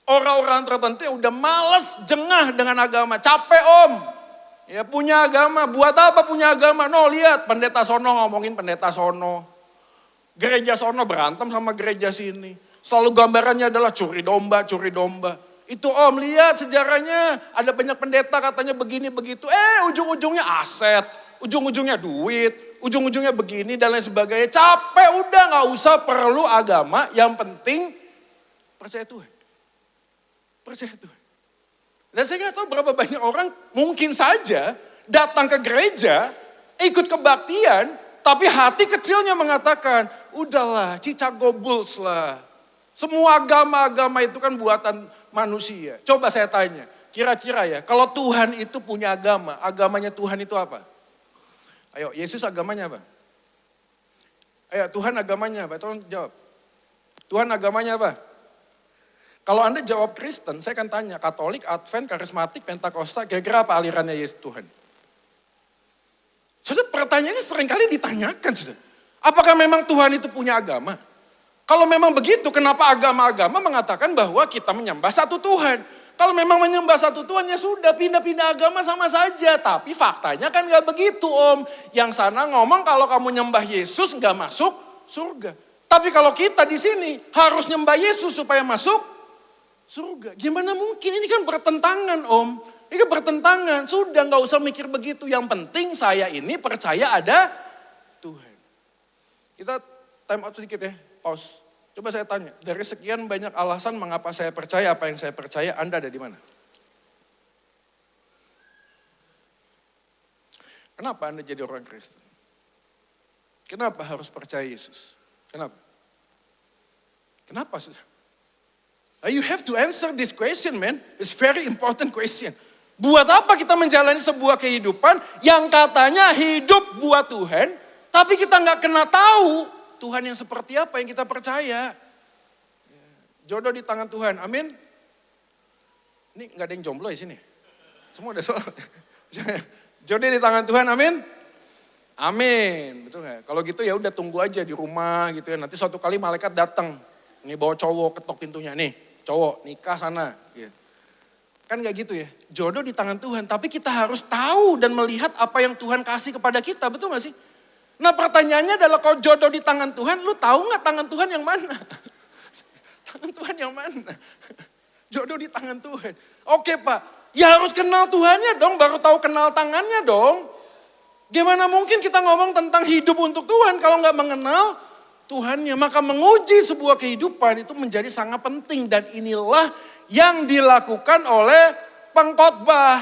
Orang-orang tertentu yang udah males, jengah dengan agama. Capek om. Ya punya agama, buat apa punya agama? No lihat pendeta sono ngomongin pendeta sono. Gereja sono berantem sama gereja sini. Selalu gambarannya adalah curi domba, curi domba. Itu om lihat sejarahnya ada banyak pendeta katanya begini begitu. Ujung-ujungnya aset, ujung-ujungnya duit, ujung-ujungnya begini dan lain sebagainya. Capek udah gak usah perlu agama, yang penting percaya Tuhan. Percaya Tuhan. Dan saya nggak tahu berapa banyak orang mungkin saja datang ke gereja, ikut kebaktian, tapi hati kecilnya mengatakan, udahlah Chicago Bulls lah. Semua agama-agama itu kan buatan manusia. Coba saya tanya, kira-kira ya, kalau Tuhan itu punya agama, agamanya Tuhan itu apa? Ayo, Yesus agamanya apa? Ayo, Tuhan agamanya apa? Tolong jawab. Tuhan agamanya apa? Kalau Anda jawab Kristen, saya akan tanya Katolik, Advent, Karismatik, Pentakosta, kira-kira apa alirannya Yesus Tuhan? Sudah pertanyaannya seringkali ditanyakan sudah. Apakah memang Tuhan itu punya agama? Kalau memang begitu, kenapa agama-agama mengatakan bahwa kita menyembah satu Tuhan? Kalau memang menyembah satu Tuhan ya sudah pindah-pindah agama sama saja. Tapi faktanya kan gak begitu om. Yang sana ngomong kalau kamu nyembah Yesus gak masuk surga. Tapi kalau kita di sini harus nyembah Yesus supaya masuk surga. Gimana mungkin? Ini kan bertentangan om. Ini kan bertentangan. Sudah gak usah mikir begitu. Yang penting saya ini percaya ada Tuhan. Kita time out sedikit ya. Pause. Coba saya tanya. Dari sekian banyak alasan mengapa saya percaya apa yang saya percaya. Anda ada di mana? Kenapa Anda jadi orang Kristen? Kenapa harus percaya Yesus? Kenapa? Kenapa sudah? You have to answer this question, man. It's very important question. Buat apa kita menjalani sebuah kehidupan yang katanya hidup buat Tuhan, tapi kita nggak kena tahu Tuhan yang seperti apa yang kita percaya. Jodoh di tangan Tuhan, amin. Ini nggak ada yang jomblo di sini. Semua udah sholat. Jodoh di tangan Tuhan, amin. Amin, betul nggak? Kalau gitu ya udah tunggu aja di rumah gitu ya. Nanti suatu kali malaikat datang, ini bawa cowok ketok pintunya nih. Cowok nikah sana. Gitu. Kan gak gitu ya. Jodoh di tangan Tuhan. Tapi kita harus tahu dan melihat apa yang Tuhan kasih kepada kita. Betul gak sih? Nah pertanyaannya adalah kalau jodoh di tangan Tuhan. Lu tahu gak tangan Tuhan yang mana? Tangan Tuhan yang mana? Jodoh di tangan Tuhan. Oke Pak. Ya harus kenal Tuhannya dong. Baru tahu kenal tangannya dong. Gimana mungkin kita ngomong tentang hidup untuk Tuhan kalau gak mengenal Tuhannya, maka menguji sebuah kehidupan itu menjadi sangat penting dan inilah yang dilakukan oleh pengkhotbah.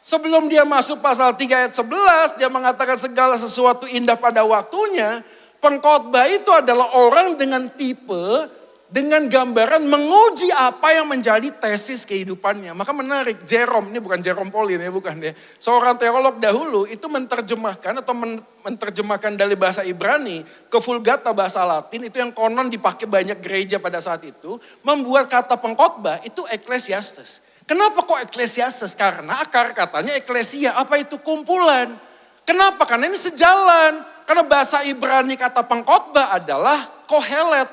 Sebelum dia masuk pasal 3 ayat 11, dia mengatakan segala sesuatu indah pada waktunya. Pengkhotbah itu adalah orang dengan tipe, dengan gambaran menguji apa yang menjadi tesis kehidupannya. Maka menarik, Jerome, ini bukan Jerome Pauline ya, bukan ya. Seorang teolog dahulu itu menerjemahkan atau menerjemahkan dari bahasa Ibrani ke Vulgata bahasa Latin, itu yang konon dipakai banyak gereja pada saat itu, membuat kata pengkhotbah itu Ecclesiastes. Kenapa kok Ecclesiastes? Karena akar katanya eklesia, apa itu kumpulan. Kenapa? Karena ini sejalan. Karena bahasa Ibrani kata pengkhotbah adalah kohelet.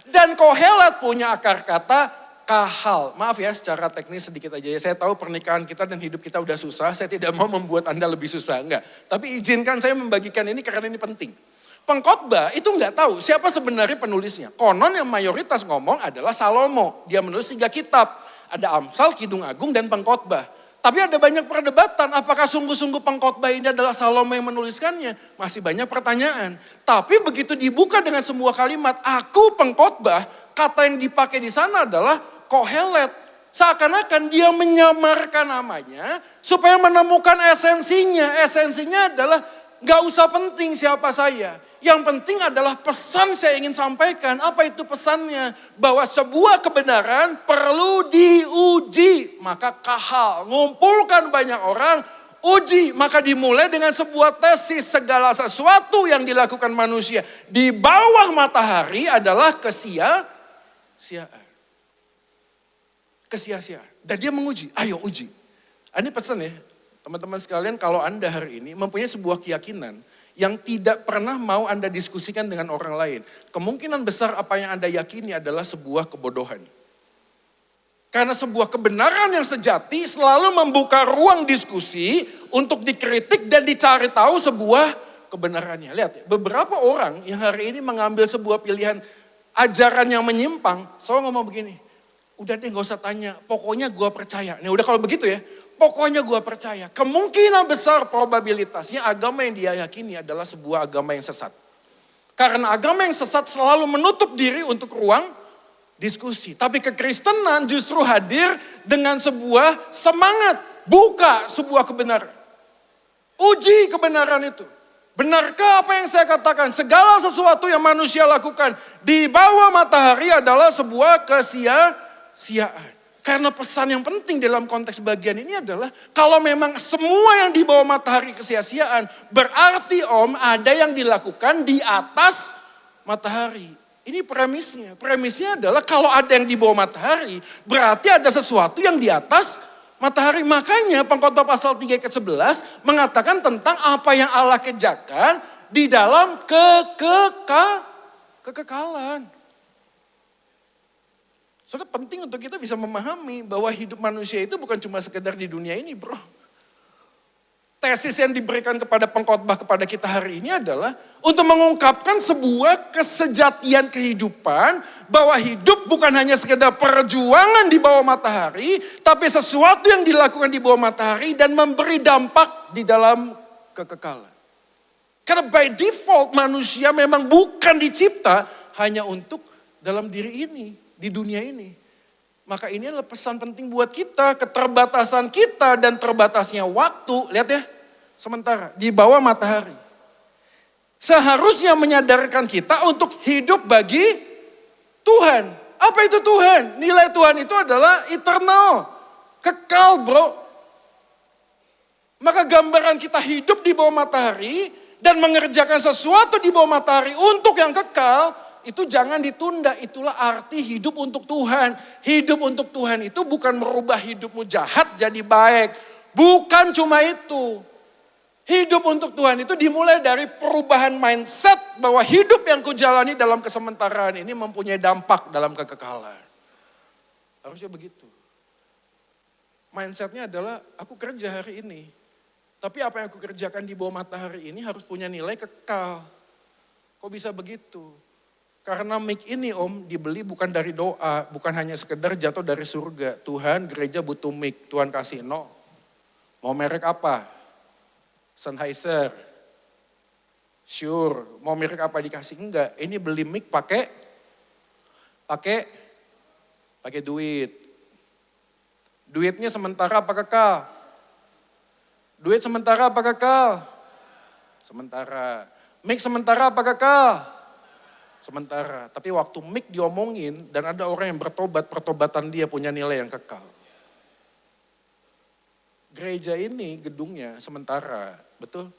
Dan kohelet punya akar kata kahal. Maaf ya secara teknis sedikit aja ya. Saya tahu pernikahan kita dan hidup kita udah susah. Saya tidak mau membuat Anda lebih susah. Enggak. Tapi izinkan saya membagikan ini karena ini penting. Pengkhotbah itu enggak tahu siapa sebenarnya penulisnya. Konon yang mayoritas ngomong adalah Salomo. Dia menulis 3 kitab. Ada Amsal, Kidung Agung, dan Pengkhotbah. Tapi ada banyak perdebatan, apakah sungguh-sungguh pengkhotbah ini adalah Salomo yang menuliskannya? Masih banyak pertanyaan. Tapi begitu dibuka dengan sebuah kalimat, aku pengkhotbah, kata yang dipakai di sana adalah kohelet. Seakan-akan dia menyamarkan namanya supaya menemukan esensinya. Esensinya adalah gak usah penting siapa saya. Yang penting adalah pesan saya ingin sampaikan. Apa itu pesannya? Bahwa sebuah kebenaran perlu diuji. Maka kahal, ngumpulkan banyak orang, uji. Maka dimulai dengan sebuah tesis. Segala sesuatu yang dilakukan manusia di bawah matahari adalah kesia-siaan. Kesia-siaan. Dan dia menguji, ayo uji. Ini pesan ya, teman-teman sekalian, kalau Anda hari ini mempunyai sebuah keyakinan yang tidak pernah mau Anda diskusikan dengan orang lain. Kemungkinan besar apa yang Anda yakini adalah sebuah kebodohan. Karena sebuah kebenaran yang sejati selalu membuka ruang diskusi untuk dikritik dan dicari tahu sebuah kebenarannya. Lihat, beberapa orang yang hari ini mengambil sebuah pilihan ajaran yang menyimpang, selalu ngomong begini, udah deh gak usah tanya, pokoknya gua percaya. Nah udah kalau begitu ya, pokoknya gua percaya. Kemungkinan besar probabilitasnya agama yang dia yakini adalah sebuah agama yang sesat. Karena agama yang sesat selalu menutup diri untuk ruang diskusi. Tapi kekristenan justru hadir dengan sebuah semangat. Buka sebuah kebenaran. Uji kebenaran itu. Benarkah apa yang saya katakan? Segala sesuatu yang manusia lakukan di bawah matahari adalah sebuah kesia-siaan. Karena pesan yang penting dalam konteks bagian ini adalah kalau memang semua yang di bawah matahari kesia-siaan, berarti ada yang dilakukan di atas matahari. Ini premisnya. Premisnya adalah kalau ada yang di bawah matahari, berarti ada sesuatu yang di atas matahari. Makanya Pengkhotbah pasal 3 ayat 11 mengatakan tentang apa yang Allah kerjakan di dalam kekekalan. Soalnya penting untuk kita bisa memahami bahwa hidup manusia itu bukan cuma sekedar di dunia ini, bro. Tesis yang diberikan kepada pengkhotbah kepada kita hari ini adalah untuk mengungkapkan sebuah kesejatian kehidupan bahwa hidup bukan hanya sekedar perjuangan di bawah matahari, tapi sesuatu yang dilakukan di bawah matahari dan memberi dampak di dalam kekekalan. Karena by default manusia memang bukan dicipta hanya untuk dalam diri ini. Di dunia ini. Maka ini adalah pesan penting buat kita, keterbatasan kita dan terbatasnya waktu. Lihat ya, sementara di bawah matahari. Seharusnya menyadarkan kita untuk hidup bagi Tuhan. Apa itu Tuhan? Nilai Tuhan itu adalah eternal. Kekal, bro. Maka gambaran kita hidup di bawah matahari dan mengerjakan sesuatu di bawah matahari untuk yang kekal, itu jangan ditunda, itulah arti hidup untuk Tuhan. Hidup untuk Tuhan itu bukan merubah hidupmu jahat jadi baik. Bukan cuma itu. Hidup untuk Tuhan itu dimulai dari perubahan mindset bahwa hidup yang kujalani dalam kesementaraan ini mempunyai dampak dalam kekekalan. Harusnya begitu. Mindsetnya adalah aku kerja hari ini. Tapi apa yang aku kerjakan di bawah matahari ini harus punya nilai kekal. Kok bisa begitu? Karena mic ini dibeli bukan dari doa, bukan hanya sekedar jatuh dari surga. Tuhan gereja butuh mic, Tuhan kasih no. Mau merek apa? Sennheiser, Shure, mau merek apa dikasih? Enggak, ini beli mic pakai duit. Duitnya sementara apa kekal? Duit sementara apa kekal? Sementara. Mic sementara apa kekal? sementara. Tapi waktu mic diomongin dan ada orang yang bertobat, pertobatan dia punya nilai yang kekal. Gereja ini gedungnya sementara, betul?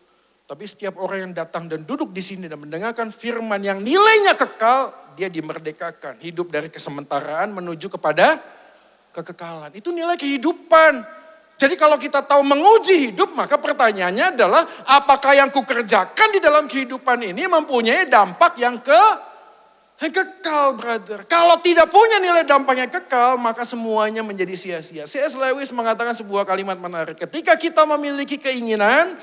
Tapi setiap orang yang datang dan duduk di sini dan mendengarkan firman yang nilainya kekal, dia dimerdekakan. Hidup dari kesementaraan menuju kepada kekekalan. Itu nilai kehidupan. Jadi kalau kita tahu menguji hidup, maka pertanyaannya adalah apakah yang kukerjakan di dalam kehidupan ini mempunyai dampak yang kekal, brother. Kalau tidak punya nilai dampak yang kekal, maka semuanya menjadi sia-sia. C.S. Lewis mengatakan sebuah kalimat menarik. Ketika kita memiliki keinginan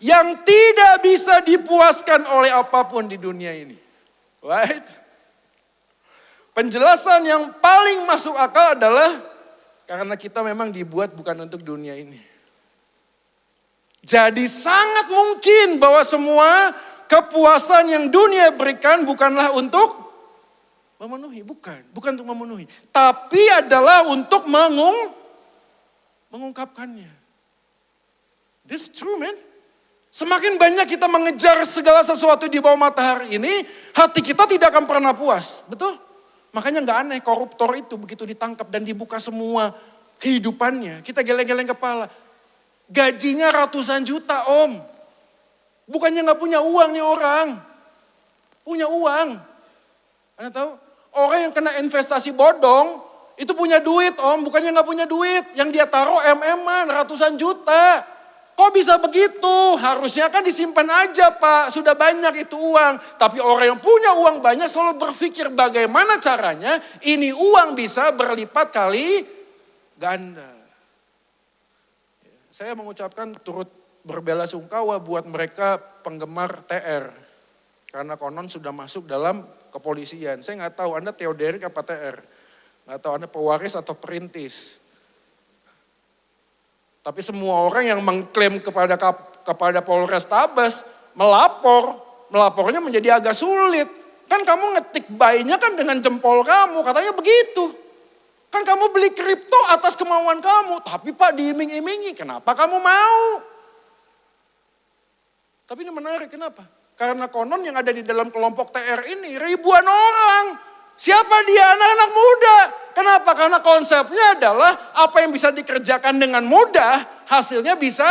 yang tidak bisa dipuaskan oleh apapun di dunia ini. Right? Penjelasan yang paling masuk akal adalah karena kita memang dibuat bukan untuk dunia ini. Jadi sangat mungkin bahwa semua kepuasan yang dunia berikan bukanlah untuk memenuhi. Bukan untuk memenuhi. Tapi adalah untuk mengungkapkannya. This is true, man. Semakin banyak kita mengejar segala sesuatu di bawah matahari ini, hati kita tidak akan pernah puas. Betul? Makanya nggak aneh koruptor itu begitu ditangkap dan dibuka semua kehidupannya. Kita geleng-geleng kepala. Gajinya ratusan juta, Om. Bukannya nggak punya uang nih orang. Punya uang. Anda tahu? Orang yang kena investasi bodong itu punya duit, Om. Bukannya nggak punya duit. Yang dia taruh MM-an ratusan juta. Kok bisa begitu? Harusnya kan disimpan aja, Pak. Sudah banyak itu uang. Tapi orang yang punya uang banyak selalu berpikir bagaimana caranya ini uang bisa berlipat kali ganda. Saya mengucapkan turut berbelasungkawa buat mereka penggemar TR. Karena konon sudah masuk dalam kepolisian. Saya nggak tahu Anda Theoderik apa TR. Nggak tahu Anda pewaris atau perintis. Tapi semua orang yang mengklaim kepada Polres Tabas melapornya menjadi agak sulit. Kan kamu ngetik buy-nya kan dengan jempol kamu, katanya begitu. Kan kamu beli kripto atas kemauan kamu, tapi Pak diiming-imingi, kenapa kamu mau? Tapi ini menarik, kenapa? Karena konon yang ada di dalam kelompok TR ini ribuan orang. Siapa dia? Anak-anak muda. Kenapa? Karena konsepnya adalah apa yang bisa dikerjakan dengan mudah, hasilnya bisa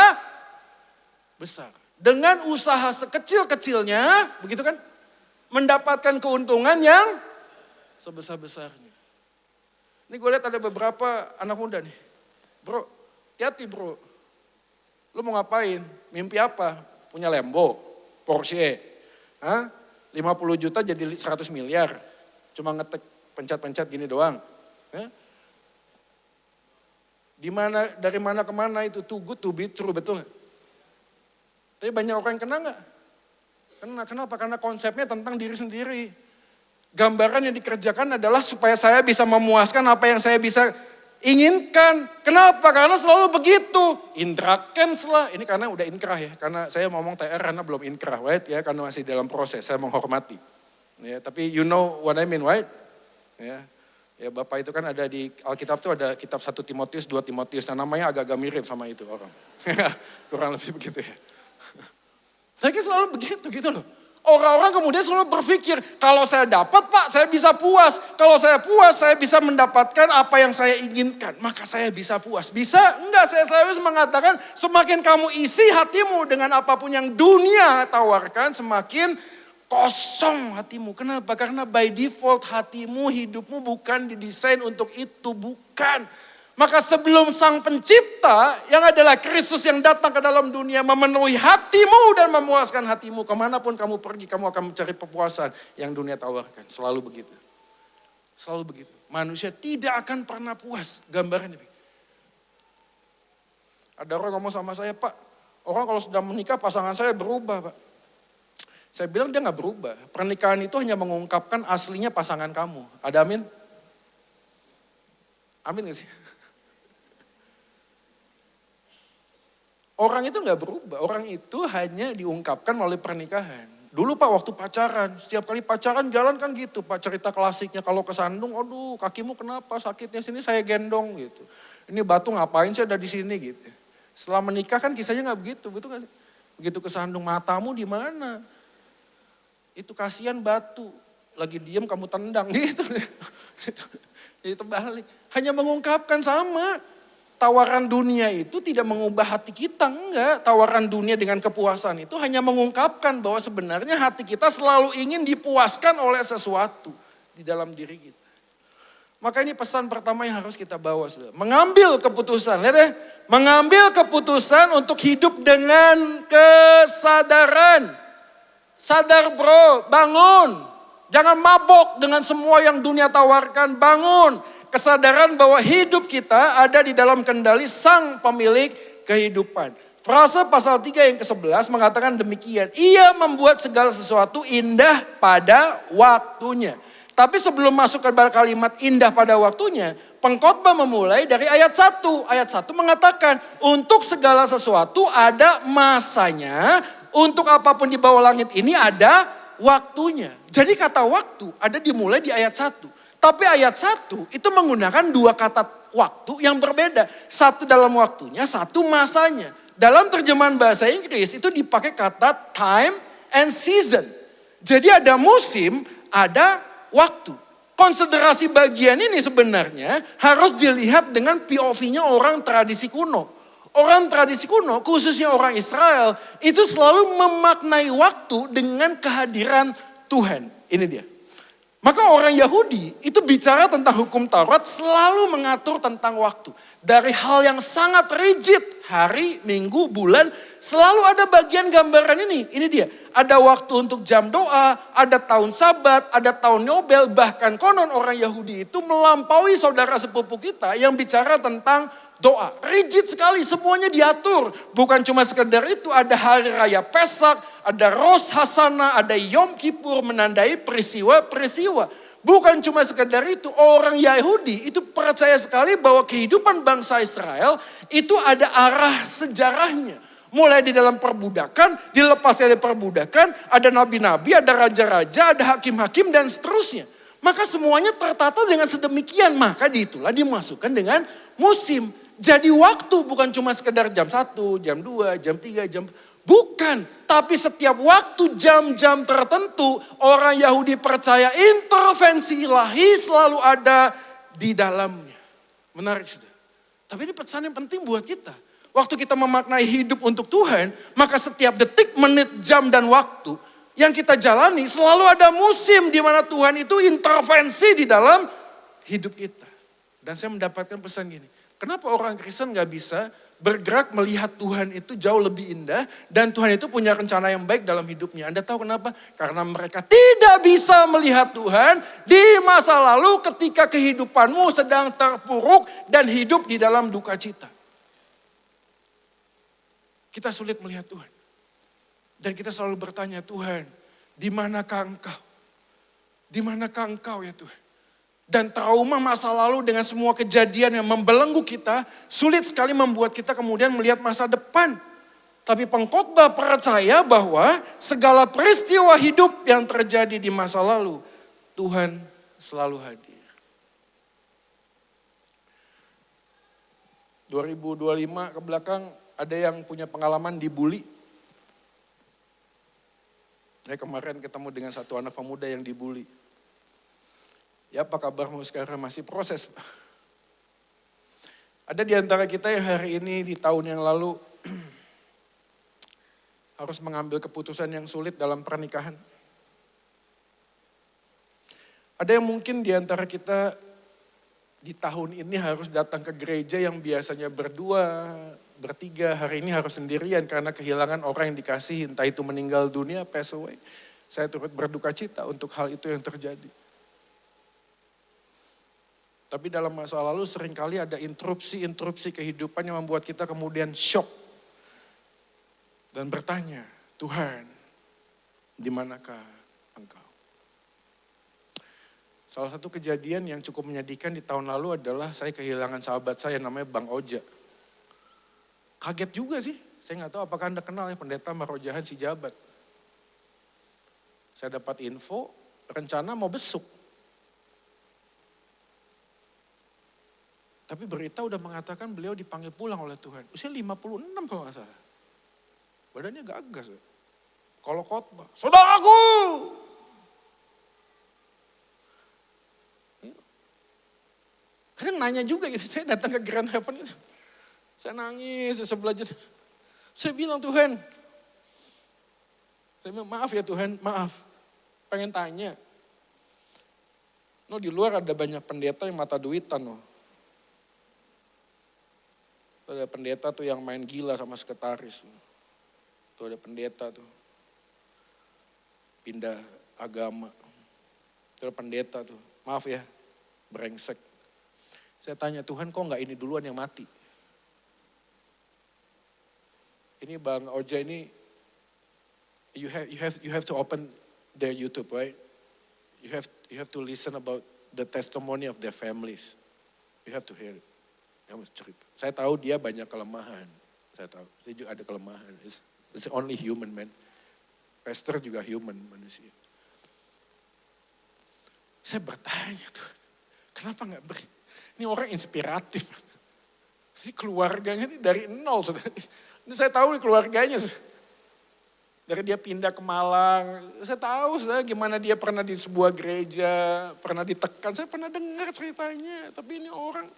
besar. Dengan usaha sekecil-kecilnya, begitu kan? Mendapatkan keuntungan yang sebesar-besarnya. Ini gue lihat ada beberapa anak muda nih. Bro, hati-hati bro. Lu mau ngapain? Mimpi apa? Punya Lambo, Porsche. 50 juta jadi 100 miliar. Cuma ngetek pencet-pencet gini doang. Dari mana ke mana itu too good to be true, betul gak? Tapi banyak orang yang kena gak? Kenapa? Karena konsepnya tentang diri sendiri. Gambaran yang dikerjakan adalah supaya saya bisa memuaskan apa yang saya bisa inginkan. Kenapa? Karena selalu begitu. Indrakens lah. Ini karena udah inkrah ya. Karena saya ngomong TR karena belum inkrah, right? Ya, karena masih dalam proses, saya menghormati. Ya, tapi you know what I mean, right? Ya Bapak itu kan ada di Alkitab tuh ada kitab 1 Timotius, 2 Timotius. Nah namanya agak-agak mirip sama itu orang. Kurang lebih begitu ya. Tapi selalu begitu gitu loh. Orang-orang kemudian selalu berpikir, kalau saya dapat Pak, saya bisa puas. Kalau saya puas, saya bisa mendapatkan apa yang saya inginkan. Maka saya bisa puas. Bisa? Enggak, saya selalu mengatakan semakin kamu isi hatimu dengan apapun yang dunia tawarkan, semakin kosong hatimu. Kenapa? Karena by default hatimu, hidupmu bukan didesain untuk itu. Bukan. Maka sebelum sang pencipta yang adalah Kristus yang datang ke dalam dunia memenuhi hatimu dan memuaskan hatimu. Kemanapun kamu pergi kamu akan mencari kepuasan yang dunia tawarkan. Selalu begitu. Selalu begitu. Manusia tidak akan pernah puas. Gambaran ini. Ada orang ngomong sama saya, Pak, orang kalau sudah menikah pasangan saya berubah, Pak. Saya bilang dia gak berubah. Pernikahan itu hanya mengungkapkan aslinya pasangan kamu. Ada amin? Amin gak sih? Orang itu gak berubah. Orang itu hanya diungkapkan melalui pernikahan. Dulu Pak waktu pacaran, setiap kali pacaran jalan kan gitu. Pak cerita klasiknya kalau kesandung, aduh kakimu kenapa sakitnya sini saya gendong gitu. Ini batu ngapain sih ada di sini gitu. Setelah menikah kan kisahnya gak begitu, betul gak sih? Begitu kesandung matamu di mana? Itu kasihan batu. lagi diem kamu tendang gitu. Itu balik. Hanya mengungkapkan sama. Tawaran dunia itu tidak mengubah hati kita, enggak. Tawaran dunia dengan kepuasan itu hanya mengungkapkan bahwa sebenarnya hati kita selalu ingin dipuaskan oleh sesuatu di dalam diri kita. Maka ini pesan pertama yang harus kita bawa. Saudara. Mengambil keputusan, lihat deh. Mengambil keputusan untuk hidup dengan kesadaran. Sadar bro, bangun. Jangan mabok dengan semua yang dunia tawarkan, bangun. Kesadaran bahwa hidup kita ada di dalam kendali sang pemilik kehidupan. Frase pasal 3 yang ke-11 mengatakan demikian. Ia membuat segala sesuatu indah pada waktunya. Tapi sebelum masuk ke kalimat indah pada waktunya, pengkhotbah memulai dari ayat 1. Ayat 1 mengatakan untuk segala sesuatu ada masanya, untuk apapun di bawah langit ini ada waktunya. Jadi kata waktu ada dimulai di ayat 1. Tapi ayat 1 itu menggunakan dua kata waktu yang berbeda. Satu dalam waktunya, satu masanya. Dalam terjemahan bahasa Inggris itu dipakai kata time and season. Jadi ada musim, ada waktu. Konsiderasi bagian ini sebenarnya harus dilihat dengan POV-nya orang tradisi kuno. Orang tradisi kuno, khususnya orang Israel, itu selalu memaknai waktu dengan kehadiran Tuhan. Ini dia. Maka orang Yahudi itu bicara tentang hukum Taurat selalu mengatur tentang waktu. Dari hal yang sangat rigid, hari, minggu, bulan, selalu ada bagian gambaran ini. Ini dia, ada waktu untuk jam doa, ada tahun sabat, ada tahun Yobel. Bahkan konon orang Yahudi itu melampaui saudara sepupu kita yang bicara tentang doa. Rigid sekali, semuanya diatur. Bukan cuma sekedar itu, ada hari raya Pesak, ada Rosh Hashanah, ada Yom Kippur menandai peristiwa-peristiwa. Bukan cuma sekedar itu, orang Yahudi itu percaya sekali bahwa kehidupan bangsa Israel itu ada arah sejarahnya. Mulai di dalam perbudakan, dilepas dari perbudakan, ada nabi-nabi, ada raja-raja, ada hakim-hakim dan seterusnya. Maka semuanya tertata dengan sedemikian, maka itulah dimasukkan dengan musim. Jadi waktu bukan cuma sekedar jam 1, jam 2, jam 3, jam... Bukan, tapi setiap waktu jam-jam tertentu orang Yahudi percaya intervensi ilahi selalu ada di dalamnya. Menarik sudah. Tapi ini pesan yang penting buat kita. Waktu kita memaknai hidup untuk Tuhan, maka setiap detik, menit, jam, dan waktu yang kita jalani selalu ada musim di mana Tuhan itu intervensi di dalam hidup kita. Dan saya mendapatkan pesan gini, kenapa orang Kristen gak bisa bergerak melihat Tuhan itu jauh lebih indah dan Tuhan itu punya rencana yang baik dalam hidupnya. Anda tahu kenapa? Karena mereka tidak bisa melihat Tuhan di masa lalu ketika kehidupanmu sedang terpuruk dan hidup di dalam duka cita. Kita sulit melihat Tuhan. Dan kita selalu bertanya, Tuhan, di manakah Engkau? Di manakah Engkau ya Tuhan? Dan trauma masa lalu dengan semua kejadian yang membelenggu kita, sulit sekali membuat kita kemudian melihat masa depan. Tapi pengkhotbah percaya bahwa segala peristiwa hidup yang terjadi di masa lalu, Tuhan selalu hadir. 2025 ke belakang ada yang punya pengalaman dibully. Saya kemarin ketemu dengan satu anak pemuda yang dibully. Ya, apa kabarmu sekarang? Masih proses. Ada di antara kita yang hari ini di tahun yang lalu harus mengambil keputusan yang sulit dalam pernikahan. Ada yang mungkin di antara kita di tahun ini harus datang ke gereja yang biasanya berdua, bertiga, hari ini harus sendirian karena kehilangan orang yang dikasihi, entah itu meninggal dunia, pass away. Saya turut berduka cita untuk hal itu yang terjadi. Tapi dalam masa lalu seringkali ada interupsi kehidupan yang membuat kita kemudian shock. Dan bertanya, Tuhan, di manakah Engkau? Salah satu kejadian yang cukup menyedihkan di tahun lalu adalah saya kehilangan sahabat saya namanya Bang Oja. Kaget juga sih, saya gak tahu apakah Anda kenal ya pendeta Marojahan si Jabat. Saya dapat info, rencana mau besuk. Tapi berita udah mengatakan beliau dipanggil pulang oleh Tuhan. Usia 56 kalau gak salah. Badannya gagas. Kalau khotbah, saudaraku. kadang nanya juga gitu, saya datang ke Grand Heaven gitu. Saya nangis, saya belajar. Saya bilang Tuhan, saya bilang maaf ya Tuhan, maaf. Pengen tanya. No, di luar ada banyak pendeta yang mata duitan no. Ada pendeta tuh yang main gila sama sekretaris. Tuh ada pendeta tuh. Pindah agama. Tuh ada pendeta tuh. Maaf ya, brengsek. Saya tanya, Tuhan kok nggak ini duluan yang mati? Ini Bang Oja ini, you have to open their YouTube, right? You have to listen about the testimony of their families. You have to hear it. Dia harus cerita. Saya tahu dia banyak kelemahan. Saya tahu, saya juga ada kelemahan. It's only human, man. Pastor juga human, manusia. Saya bertanya tuh, kenapa nggak beri? Ini orang inspiratif. Ini keluarganya ini dari nol. Ini saya tahu nih keluarganya. Dari dia pindah ke Malang. Saya tahu gimana dia pernah di sebuah gereja, pernah ditekan. Saya pernah dengar ceritanya. Tapi ini orang.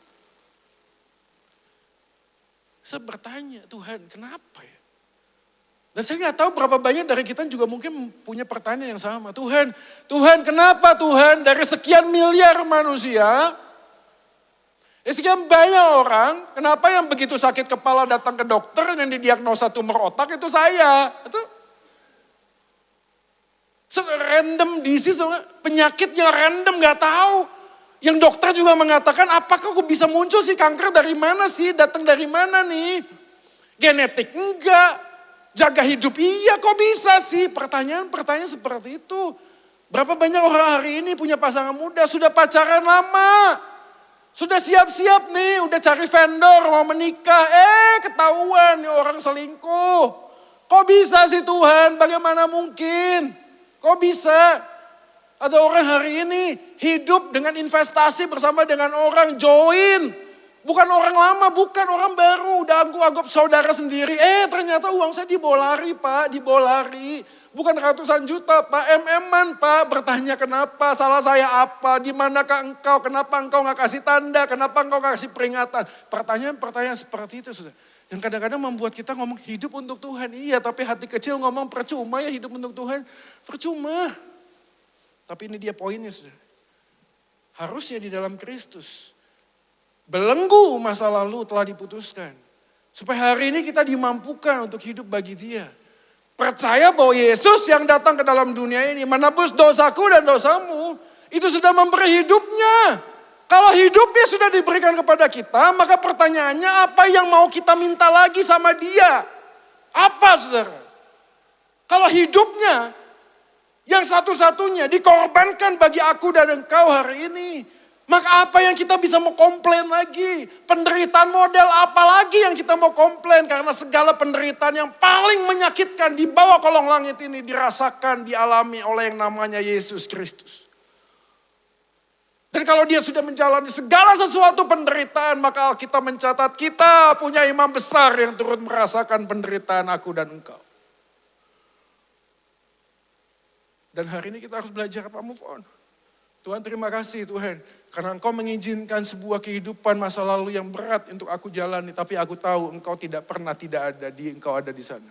Saya bertanya, Tuhan kenapa ya? Dan saya nggak tahu berapa banyak dari kita juga mungkin punya pertanyaan yang sama. Tuhan kenapa Tuhan dari sekian miliar manusia, sekian banyak orang, kenapa yang begitu sakit kepala datang ke dokter yang didiagnosa tumor otak itu saya. Itu random disease, penyakit yang random nggak tahu. Yang dokter juga mengatakan, apakah kok bisa muncul sih kanker dari mana sih, datang dari mana nih? Genetik enggak, jaga hidup iya kok bisa sih? Pertanyaan seperti itu. Berapa banyak orang hari ini punya pasangan muda, sudah pacaran lama. Sudah siap-siap nih, udah cari vendor mau menikah. Ketahuan nih orang selingkuh. Kok bisa sih Tuhan, bagaimana mungkin? Kok bisa? Ada orang hari ini hidup dengan investasi bersama dengan orang join. Bukan orang lama, bukan orang baru. Udah anggap saudara sendiri. Ternyata uang saya dibawa lari Pak, dibawa lari. Bukan ratusan juta Pak, MM-an Pak. Bertanya kenapa, salah saya apa, di manakah engkau, kenapa engkau gak kasih tanda, kenapa engkau gak kasih peringatan. Pertanyaan-pertanyaan seperti itu sudah. Yang kadang-kadang membuat kita ngomong hidup untuk Tuhan. Iya, tapi hati kecil ngomong percuma ya hidup untuk Tuhan. Percuma. Tapi ini dia poinnya sudah. Harusnya di dalam Kristus. Belenggu masa lalu telah diputuskan. Supaya hari ini kita dimampukan untuk hidup bagi dia. Percaya bahwa Yesus yang datang ke dalam dunia ini menebus dosaku dan dosamu. Itu sudah memberi hidupnya. Kalau hidupnya sudah diberikan kepada kita, maka pertanyaannya apa yang mau kita minta lagi sama dia? Apa saudara? Kalau hidupnya yang satu-satunya dikorbankan bagi aku dan engkau hari ini. Maka apa yang kita bisa mau komplain lagi? Penderitaan model apa lagi yang kita mau komplain? Karena segala penderitaan yang paling menyakitkan di bawah kolong langit ini dirasakan, dialami oleh yang namanya Yesus Kristus. Dan kalau dia sudah menjalani segala sesuatu penderitaan, maka kita mencatat kita punya imam besar yang turut merasakan penderitaan aku dan engkau. Dan hari ini kita harus belajar apa move on. Tuhan terima kasih Tuhan. Karena engkau mengizinkan sebuah kehidupan masa lalu yang berat untuk aku jalani. Tapi aku tahu engkau tidak pernah tidak ada, engkau ada di sana.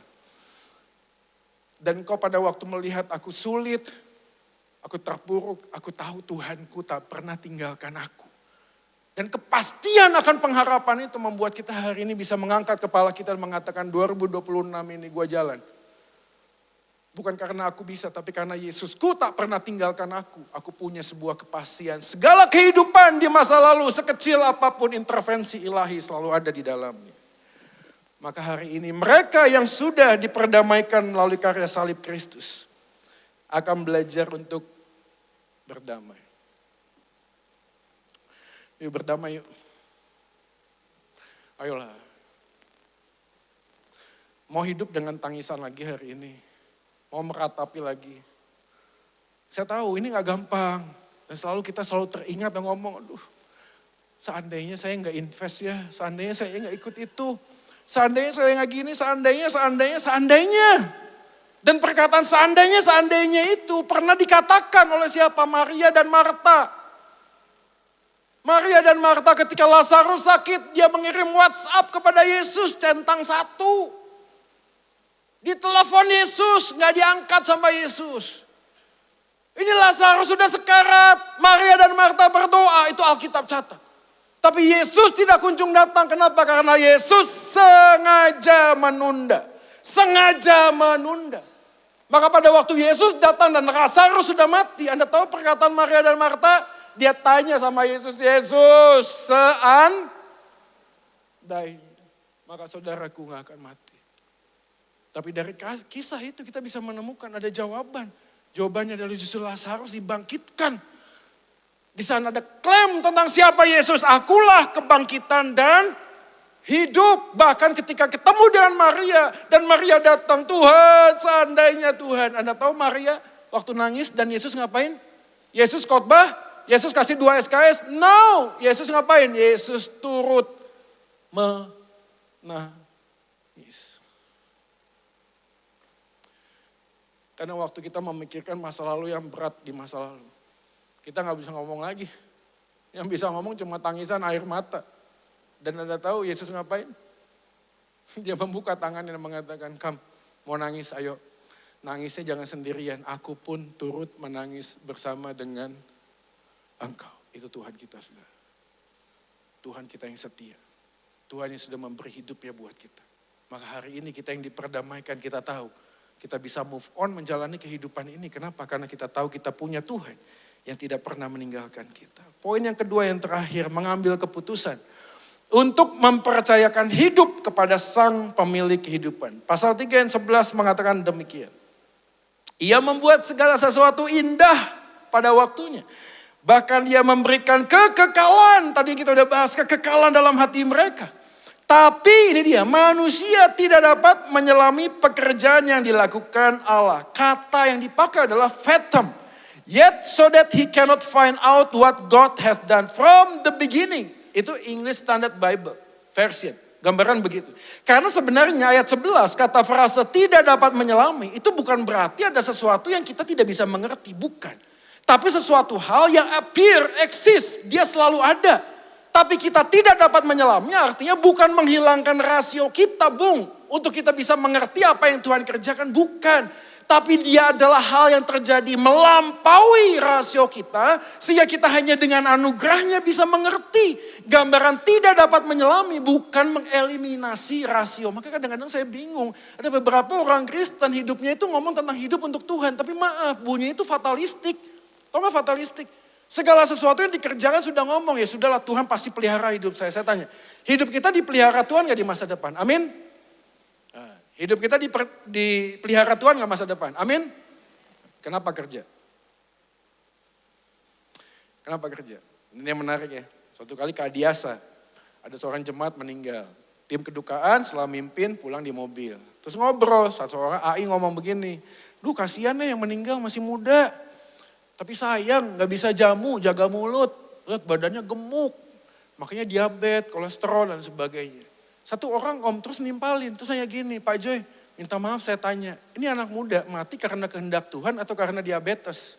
Dan engkau pada waktu melihat aku sulit, aku terpuruk, aku tahu Tuhanku tak pernah tinggalkan aku. Dan kepastian akan pengharapan itu membuat kita hari ini bisa mengangkat kepala kita dan mengatakan 2026 ini gua jalan. Bukan karena aku bisa, tapi karena Yesusku tak pernah tinggalkan aku. Aku punya sebuah kepastian. Segala kehidupan di masa lalu, sekecil apapun intervensi ilahi selalu ada di dalamnya. Maka hari ini mereka yang sudah diperdamaikan melalui karya salib Kristus akan belajar untuk berdamai. Yuk berdamai yuk. Ayolah. Mau hidup dengan tangisan lagi hari ini. Mau meratapi lagi. Saya tahu ini gak gampang. Dan kita selalu teringat dan ngomong, aduh seandainya saya gak invest ya, seandainya saya gak ikut itu, seandainya saya gak gini, seandainya. Dan perkataan seandainya itu pernah dikatakan oleh siapa? Maria dan Marta. Maria dan Marta ketika Lazarus sakit, dia mengirim WhatsApp kepada Yesus centang 1. Ditelepon Yesus, nggak diangkat sama Yesus. Ini Lazarus sudah sekarat, Maria dan Marta berdoa, itu Alkitab catat. Tapi Yesus tidak kunjung datang, kenapa? Karena Yesus sengaja menunda. Sengaja menunda. Maka pada waktu Yesus datang dan Lazarus sudah mati, Anda tahu perkataan Maria dan Marta? Dia tanya sama Yesus, Yesus seandainya, maka saudaraku gak akan mati. Tapi dari kisah itu kita bisa menemukan ada jawaban. Jawabannya adalah justru Lazarus dibangkitkan. Di sana ada klaim tentang siapa Yesus. Akulah kebangkitan dan hidup. Bahkan ketika ketemu dengan Maria dan Maria datang, Tuhan seandainya Tuhan. Anda tahu Maria waktu nangis dan Yesus ngapain? Yesus khotbah. Yesus kasih 2 SKS, no. Yesus ngapain? Yesus turut menangis. Karena waktu kita memikirkan masa lalu yang berat di masa lalu, kita gak bisa ngomong lagi. Yang bisa ngomong cuma tangisan air mata. Dan Anda tahu Yesus ngapain? Dia membuka tangan dan mengatakan, "Come, mau nangis, ayo. Nangisnya jangan sendirian, aku pun turut menangis bersama dengan Engkau." Itu Tuhan kita, saudara. Tuhan kita yang setia. Tuhan yang sudah memberi hidup ya buat kita. Maka hari ini kita yang diperdamaikan, kita tahu. Kita bisa move on menjalani kehidupan ini. Kenapa? Karena kita tahu kita punya Tuhan yang tidak pernah meninggalkan kita. Poin yang kedua yang terakhir, mengambil keputusan untuk mempercayakan hidup kepada sang pemilik kehidupan. Pasal 3 ayat 11 mengatakan demikian. Ia membuat segala sesuatu indah pada waktunya. Bahkan dia memberikan kekekalan, tadi kita udah bahas kekekalan dalam hati mereka. Tapi ini dia, manusia tidak dapat menyelami pekerjaan yang dilakukan Allah. Kata yang dipakai adalah fathom. Yet so that he cannot find out what God has done from the beginning. Itu English Standard Bible version. Gambaran begitu. Karena sebenarnya ayat 11 kata frase tidak dapat menyelami. Itu bukan berarti ada sesuatu yang kita tidak bisa mengerti. Bukan. Tapi sesuatu hal yang appear, exist, dia selalu ada. Tapi kita tidak dapat menyelamnya, artinya bukan menghilangkan rasio kita, Bung. Untuk kita bisa mengerti apa yang Tuhan kerjakan, bukan. Tapi dia adalah hal yang terjadi melampaui rasio kita, sehingga kita hanya dengan anugerahnya bisa mengerti. Gambaran tidak dapat menyelami, bukan mengeliminasi rasio. Maka kadang-kadang saya bingung, ada beberapa orang Kristen hidupnya itu ngomong tentang hidup untuk Tuhan. Tapi maaf, bunyinya itu fatalistik. Tahu gak fatalistik? Segala sesuatu yang dikerjakan sudah ngomong, ya sudahlah Tuhan pasti pelihara hidup saya. Saya tanya, hidup kita dipelihara Tuhan gak di masa depan? Amin? Hidup kita dipelihara Tuhan gak masa depan? Amin? Kenapa kerja? Kenapa kerja? Ini yang menarik ya. Suatu kali keadiasa, ada seorang jemaat meninggal. Tim kedukaan setelah mimpin pulang di mobil. Terus ngobrol, satu orang AI ngomong begini, duh kasihan ya yang meninggal masih muda. Tapi sayang gak bisa jamu, jaga mulut. Lihat badannya gemuk. Makanya diabetes, kolesterol dan sebagainya. Satu orang om terus nimpalin. Terus saya gini, Pak Joy minta maaf saya tanya. Ini anak muda mati karena kehendak Tuhan atau karena diabetes?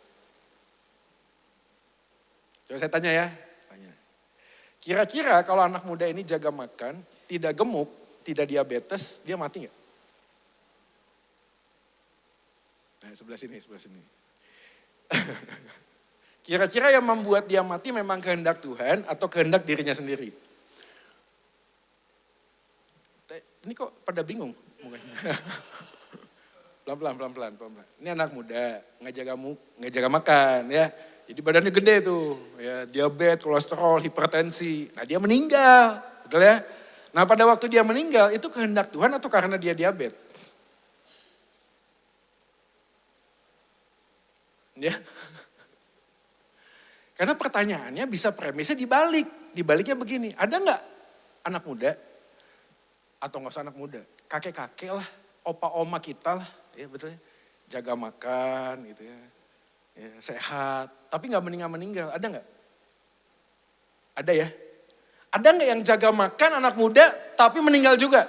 Coba saya tanya ya. Kira-kira kalau anak muda ini jaga makan, tidak gemuk, tidak diabetes, dia mati gak? Nah sebelah sini. Kira-kira yang membuat dia mati memang kehendak Tuhan atau kehendak dirinya sendiri? Ini kok pada bingung mukanya. Pelan-pelan. Ini anak muda, nggak jaga makan ya. Jadi badannya gede tuh, ya diabetes, kolesterol, hipertensi. Nah dia meninggal, betul ya? Nah pada waktu dia meninggal itu kehendak Tuhan atau karena dia diabetes? Ya. Karena pertanyaannya bisa premisnya dibalik. Dibaliknya begini, ada nggak anak muda? Atau nggak usah anak muda, kakek-kakek lah, opa-oma kita lah, ya betul ya. Jaga makan gitu ya, sehat, tapi nggak meninggal, ada nggak? Ada ya? Ada nggak yang jaga makan anak muda tapi meninggal juga?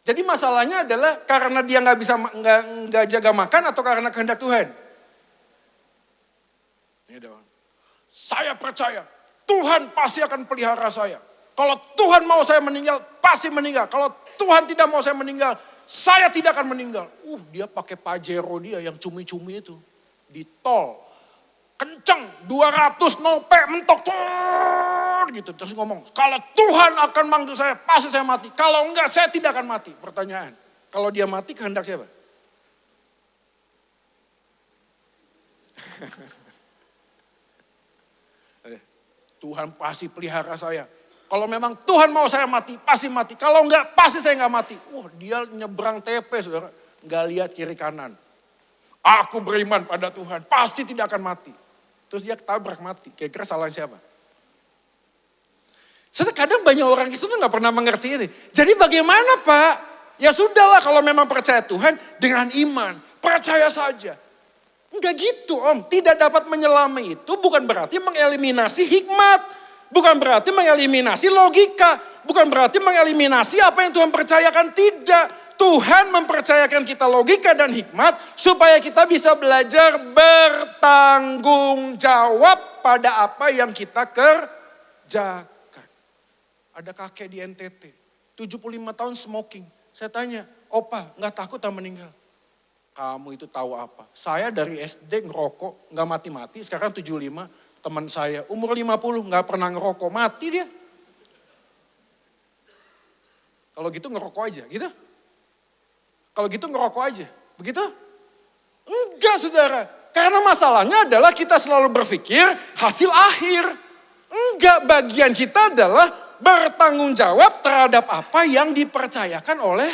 Jadi masalahnya adalah karena dia nggak jaga makan atau karena kehendak Tuhan? Ini dong. Saya percaya Tuhan pasti akan pelihara saya. Kalau Tuhan mau saya meninggal, pasti meninggal. Kalau Tuhan tidak mau saya meninggal, saya tidak akan meninggal. Dia pakai Pajero dia yang cumi-cumi itu. Di tol. Kenceng, 200 nope mentok. Gitu. Terus ngomong, kalau Tuhan akan manggil saya, pasti saya mati. Kalau enggak, saya tidak akan mati. Pertanyaan, kalau dia mati kehendak siapa? Tuhan pasti pelihara saya. Kalau memang Tuhan mau saya mati, pasti mati. Kalau enggak, pasti saya enggak mati. Dia nyebrang TP, saudara. Enggak lihat kiri kanan. Aku beriman pada Tuhan, pasti tidak akan mati. Terus dia ketabrak mati. Kira-kira salah siapa? Kadang banyak orang Kristen tuh gak pernah mengerti ini. Jadi bagaimana Pak? Ya sudahlah kalau memang percaya Tuhan dengan iman. Percaya saja. Enggak gitu Om. Tidak dapat menyelami itu bukan berarti mengeliminasi hikmat. Bukan berarti mengeliminasi logika. Bukan berarti mengeliminasi apa yang Tuhan percayakan. Tidak. Tuhan mempercayakan kita logika dan hikmat. Supaya kita bisa belajar bertanggung jawab pada apa yang kita kerjakan. Ada kakek di NTT, 75 tahun smoking. Saya tanya, opa gak takut tak meninggal? Kamu itu tahu apa? Saya dari SD ngerokok, gak mati-mati, sekarang 75. Teman saya umur 50 gak pernah ngerokok, mati dia. Kalau gitu ngerokok aja, gitu? Kalau gitu ngerokok aja, begitu? Enggak saudara, karena masalahnya adalah kita selalu berpikir hasil akhir. Enggak, bagian kita adalah bertanggung jawab terhadap apa yang dipercayakan oleh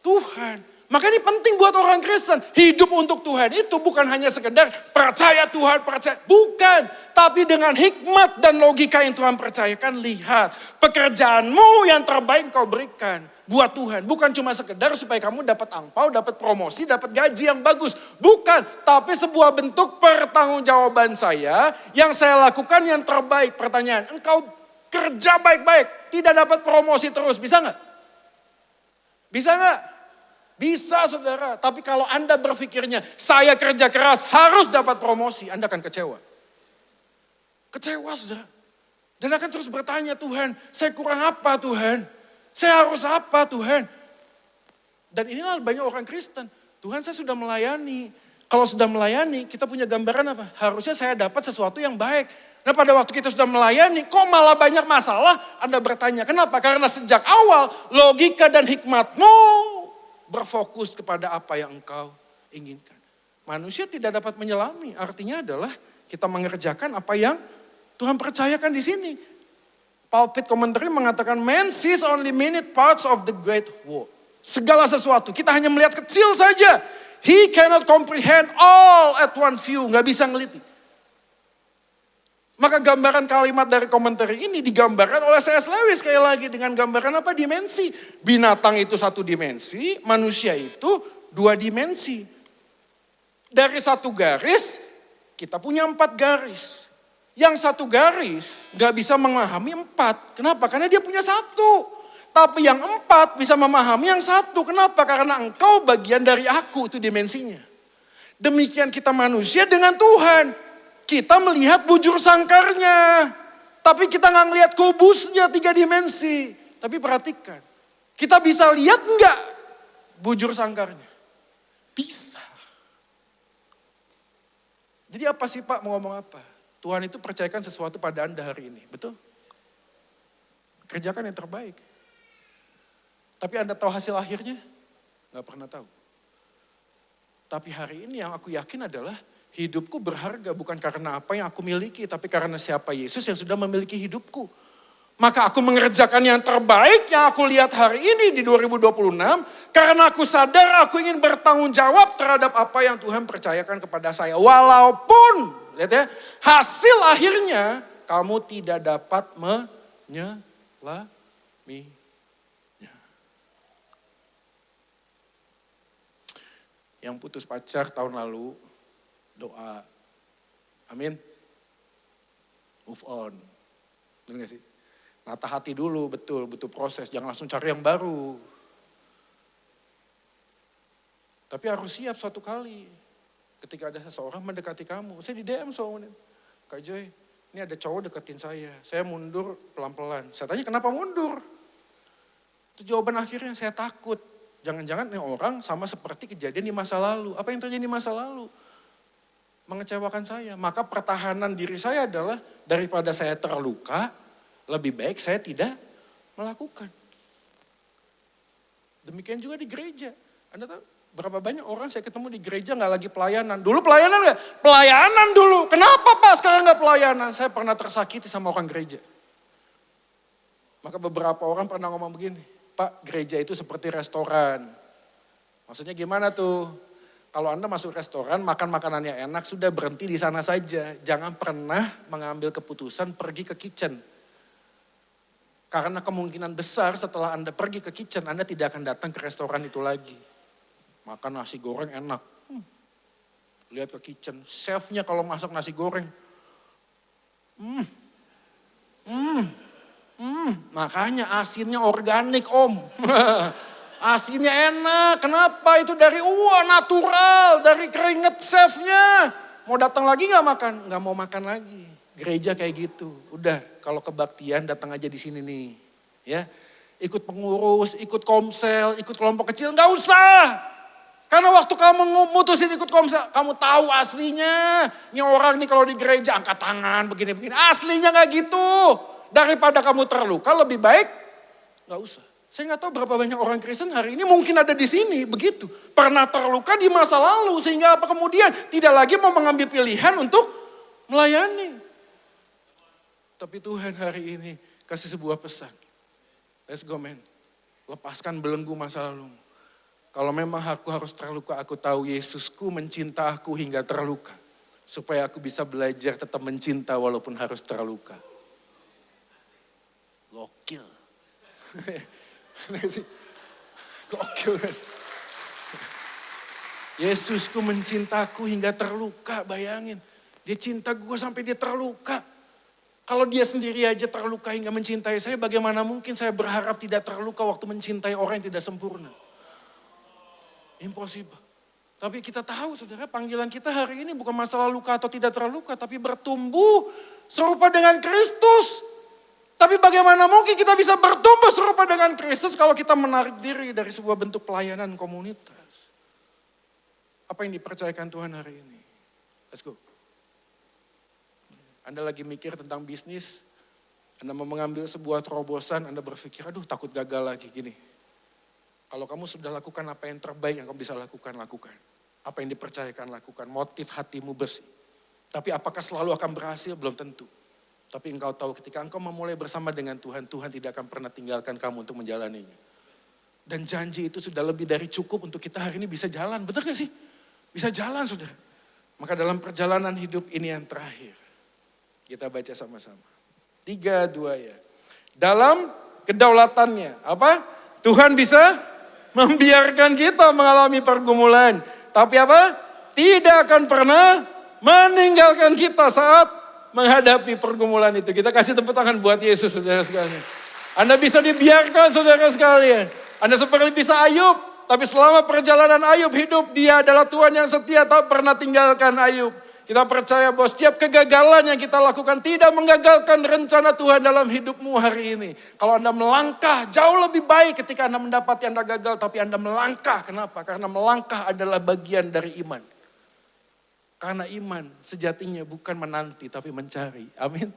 Tuhan. Maka ini penting buat orang Kristen. Hidup untuk Tuhan itu bukan hanya sekedar percaya Tuhan, percaya. Bukan. Tapi dengan hikmat dan logika yang Tuhan percayakan, lihat. Pekerjaanmu yang terbaik kau berikan buat Tuhan. Bukan cuma sekedar supaya kamu dapat angpau, dapat promosi, dapat gaji yang bagus. Bukan. Tapi sebuah bentuk pertanggungjawaban saya yang saya lakukan yang terbaik. Pertanyaan, engkau kerja baik-baik, tidak dapat promosi terus, bisa nggak? Bisa nggak? Bisa saudara, tapi kalau Anda berpikirnya, saya kerja keras harus dapat promosi, Anda akan kecewa. Kecewa saudara. Dan akan terus bertanya, Tuhan, saya kurang apa Tuhan? Saya harus apa Tuhan? Dan inilah banyak orang Kristen, Tuhan saya sudah melayani. Kalau sudah melayani, kita punya gambaran apa? Harusnya saya dapat sesuatu yang baik. Nah pada waktu kita sudah melayani, kok malah banyak masalah? Anda bertanya, kenapa? Karena sejak awal logika dan hikmatmu berfokus kepada apa yang engkau inginkan. Manusia tidak dapat menyelami, artinya adalah kita mengerjakan apa yang Tuhan percayakan di sini. Pulpit Commentary mengatakan, man sees only minute parts of the great whole. Segala sesuatu, kita hanya melihat kecil saja. He cannot comprehend all at one view, gak bisa ngeliti. Maka gambaran kalimat dari komentari ini digambarkan oleh C.S. Lewis sekali lagi dengan gambaran apa? Dimensi. Binatang itu satu dimensi, manusia itu dua dimensi. Dari satu garis, kita punya 4 garis. Yang satu garis gak bisa memahami 4. Kenapa? Karena dia punya 1. Tapi yang 4 bisa memahami yang 1. Kenapa? Karena engkau bagian dari aku, itu dimensinya. Demikian kita manusia dengan Tuhan. Kita melihat bujur sangkarnya. Tapi kita nggak ngelihat kubusnya 3 dimensi. Tapi perhatikan. Kita bisa lihat enggak bujur sangkarnya? Bisa. Jadi apa sih Pak mau ngomong apa? Tuhan itu percayakan sesuatu pada Anda hari ini. Betul? Kerjakan yang terbaik. Tapi Anda tahu hasil akhirnya? Nggak pernah tahu. Tapi hari ini yang aku yakin adalah hidupku berharga bukan karena apa yang aku miliki, tapi karena siapa Yesus yang sudah memiliki hidupku. Maka aku mengerjakan yang terbaik yang aku lihat hari ini di 2026. Karena aku sadar aku ingin bertanggung jawab terhadap apa yang Tuhan percayakan kepada saya. Walaupun, lihat ya, hasil akhirnya kamu tidak dapat menyelaminya. Yang putus pacar tahun lalu, doa, amin, move on, benar gak sih? Nata hati dulu, betul, butuh proses, jangan langsung cari yang baru. Tapi harus siap suatu kali, ketika ada seseorang mendekati kamu. Saya di DM soalnya, Kak Joy, Ini ada cowok deketin saya mundur pelan-pelan. Saya tanya kenapa mundur? Itu jawaban akhirnya, saya takut. Jangan-jangan nih orang sama seperti kejadian di masa lalu. Apa yang terjadi di masa lalu? Mengecewakan saya. Maka pertahanan diri saya adalah daripada saya terluka, lebih baik saya tidak melakukan. Demikian juga di gereja. Anda tahu berapa banyak orang saya ketemu di gereja nggak lagi pelayanan. Dulu pelayanan nggak? Pelayanan dulu. Kenapa Pak sekarang nggak pelayanan? Saya pernah tersakiti sama orang gereja. Maka beberapa orang pernah ngomong begini, Pak, gereja itu seperti restoran. Maksudnya gimana tuh? Kalau Anda masuk restoran, makan makanannya enak, sudah berhenti di sana saja. Jangan pernah mengambil keputusan pergi ke kitchen. Karena kemungkinan besar setelah Anda pergi ke kitchen, Anda tidak akan datang ke restoran itu lagi. Makan nasi goreng enak. Lihat ke kitchen, chefnya kalau masak nasi goreng. Makanya asinnya organik Om. Asinnya enak, kenapa? Itu dari natural, dari keringet chefnya. Mau datang lagi gak makan? Gak mau makan lagi. Gereja kayak gitu. Udah, kalau kebaktian datang aja di sini nih. Ya, ikut pengurus, ikut komsel, ikut kelompok kecil, gak usah. Karena waktu kamu mutusin ikut komsel, kamu tahu aslinya. Ini orang nih kalau di gereja angkat tangan begini-begini. Aslinya gak gitu. Daripada kamu terluka lebih baik gak usah. Saya gak tahu berapa banyak orang Kristen hari ini mungkin ada di sini begitu. Pernah terluka di masa lalu sehingga apa kemudian tidak lagi mau mengambil pilihan untuk melayani. Tapi Tuhan hari ini kasih sebuah pesan. Let's go man. Lepaskan belenggu masa lalu. Kalau memang aku harus terluka, aku tahu Yesusku mencinta aku hingga terluka. Supaya aku bisa belajar tetap mencinta walaupun harus terluka. Gokil. Gokil kan. Yesusku mencintaku hingga terluka, bayangin. Dia cinta gue sampai dia terluka. Kalau dia sendiri aja terluka hingga mencintai saya, bagaimana mungkin saya berharap tidak terluka waktu mencintai orang yang tidak sempurna. Impossible. Tapi kita tahu saudara, panggilan kita hari ini bukan masalah luka atau tidak terluka, tapi bertumbuh serupa dengan Kristus. Tapi bagaimana mungkin kita bisa bertumbuh serupa dengan Kristus kalau kita menarik diri dari sebuah bentuk pelayanan komunitas. Apa yang dipercayakan Tuhan hari ini? Let's go. Anda lagi mikir tentang bisnis, Anda mau mengambil sebuah terobosan, Anda berpikir, aduh takut gagal lagi gini. Kalau kamu sudah lakukan apa yang terbaik yang kamu bisa lakukan, lakukan. Apa yang dipercayakan, lakukan. Motif hatimu bersih. Tapi apakah selalu akan berhasil? Belum tentu. Tapi engkau tahu ketika engkau memulai bersama dengan Tuhan, Tuhan tidak akan pernah tinggalkan kamu untuk menjalaninya. Dan janji itu sudah lebih dari cukup untuk kita hari ini bisa jalan. Benar gak sih? Bisa jalan saudara. Maka dalam perjalanan hidup ini yang terakhir. Kita baca sama-sama. 3, 2 ya. Dalam kedaulatannya. Apa? Tuhan bisa membiarkan kita mengalami pergumulan. Tapi apa? Tidak akan pernah meninggalkan kita saat menghadapi pergumulan itu. Kita kasih tepuk tangan buat Yesus saudara sekalian. Anda bisa dibiarkan saudara sekalian. Anda seperti bisa Ayub. Tapi selama perjalanan Ayub hidup, dia adalah Tuhan yang setia, tak pernah tinggalkan Ayub. Kita percaya bahwa setiap kegagalan yang kita lakukan tidak menggagalkan rencana Tuhan dalam hidupmu hari ini. Kalau Anda melangkah, jauh lebih baik ketika Anda mendapati Anda gagal, tapi Anda melangkah. Kenapa? Karena melangkah adalah bagian dari iman. Karena iman sejatinya bukan menanti tapi mencari. Amin.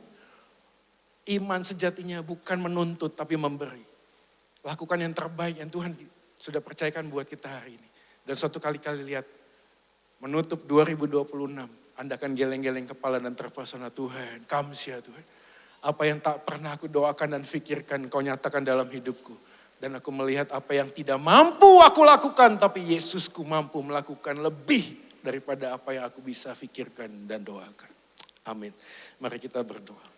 Iman sejatinya bukan menuntut tapi memberi. Lakukan yang terbaik yang Tuhan sudah percayakan buat kita hari ini. Dan suatu kali-kali lihat, menutup 2026, Anda akan geleng-geleng kepala dan terpesona Tuhan. Kamsia Tuhan. Apa yang tak pernah aku doakan dan pikirkan kau nyatakan dalam hidupku. Dan aku melihat apa yang tidak mampu aku lakukan, tapi Yesusku mampu melakukan lebih daripada apa yang aku bisa pikirkan dan doakan. Amin. Mari kita berdoa.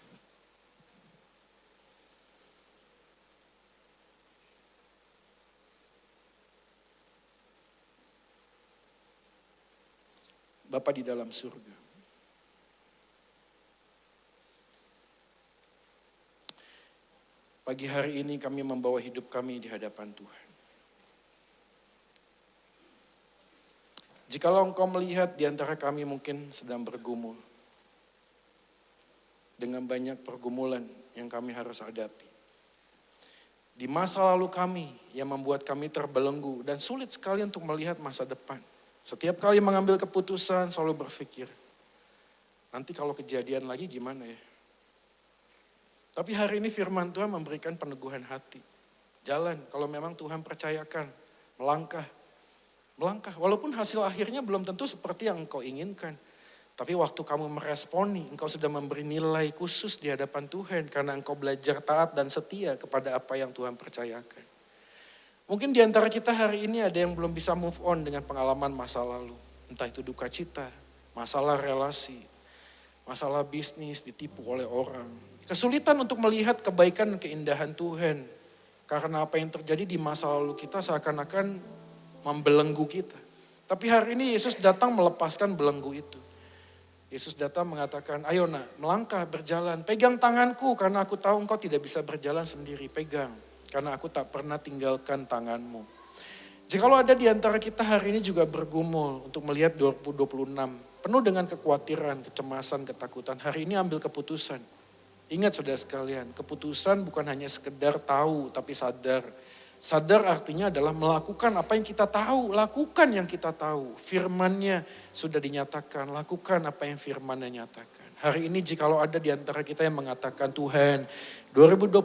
Bapa di dalam surga. Pagi hari ini kami membawa hidup kami di hadapan Tuhan. Jikalau engkau melihat di antara kami mungkin sedang bergumul. dengan banyak pergumulan yang kami harus hadapi. Di masa lalu kami yang membuat kami terbelenggu dan sulit sekali untuk melihat masa depan. Setiap kali mengambil keputusan selalu berpikir, nanti kalau kejadian lagi gimana ya? Tapi hari ini firman Tuhan memberikan peneguhan hati. Jalan kalau memang Tuhan percayakan, melangkah. Walaupun hasil akhirnya belum tentu seperti yang engkau inginkan. Tapi waktu kamu meresponi, engkau sudah memberi nilai khusus di hadapan Tuhan karena engkau belajar taat dan setia kepada apa yang Tuhan percayakan. Mungkin di antara kita hari ini ada yang belum bisa move on dengan pengalaman masa lalu. Entah itu duka cita, masalah relasi, masalah bisnis, ditipu oleh orang. Kesulitan untuk melihat kebaikan dan keindahan Tuhan. Karena apa yang terjadi di masa lalu kita seakan-akan membelenggu kita. Tapi hari ini Yesus datang melepaskan belenggu itu. Yesus datang mengatakan, ayo nak, melangkah, berjalan. Pegang tanganku karena aku tahu engkau tidak bisa berjalan sendiri. Pegang, karena aku tak pernah tinggalkan tanganmu. Jikalau ada di antara kita hari ini juga bergumul untuk melihat 2026. Penuh dengan kekhawatiran, kecemasan, ketakutan. Hari ini ambil keputusan. Ingat saudara sekalian, keputusan bukan hanya sekedar tahu tapi sadar. Sadar artinya adalah melakukan apa yang kita tahu, lakukan yang kita tahu. Firman-Nya sudah dinyatakan, lakukan apa yang firman-Nya nyatakan. Hari ini jikalau ada di antara kita yang mengatakan, Tuhan 2026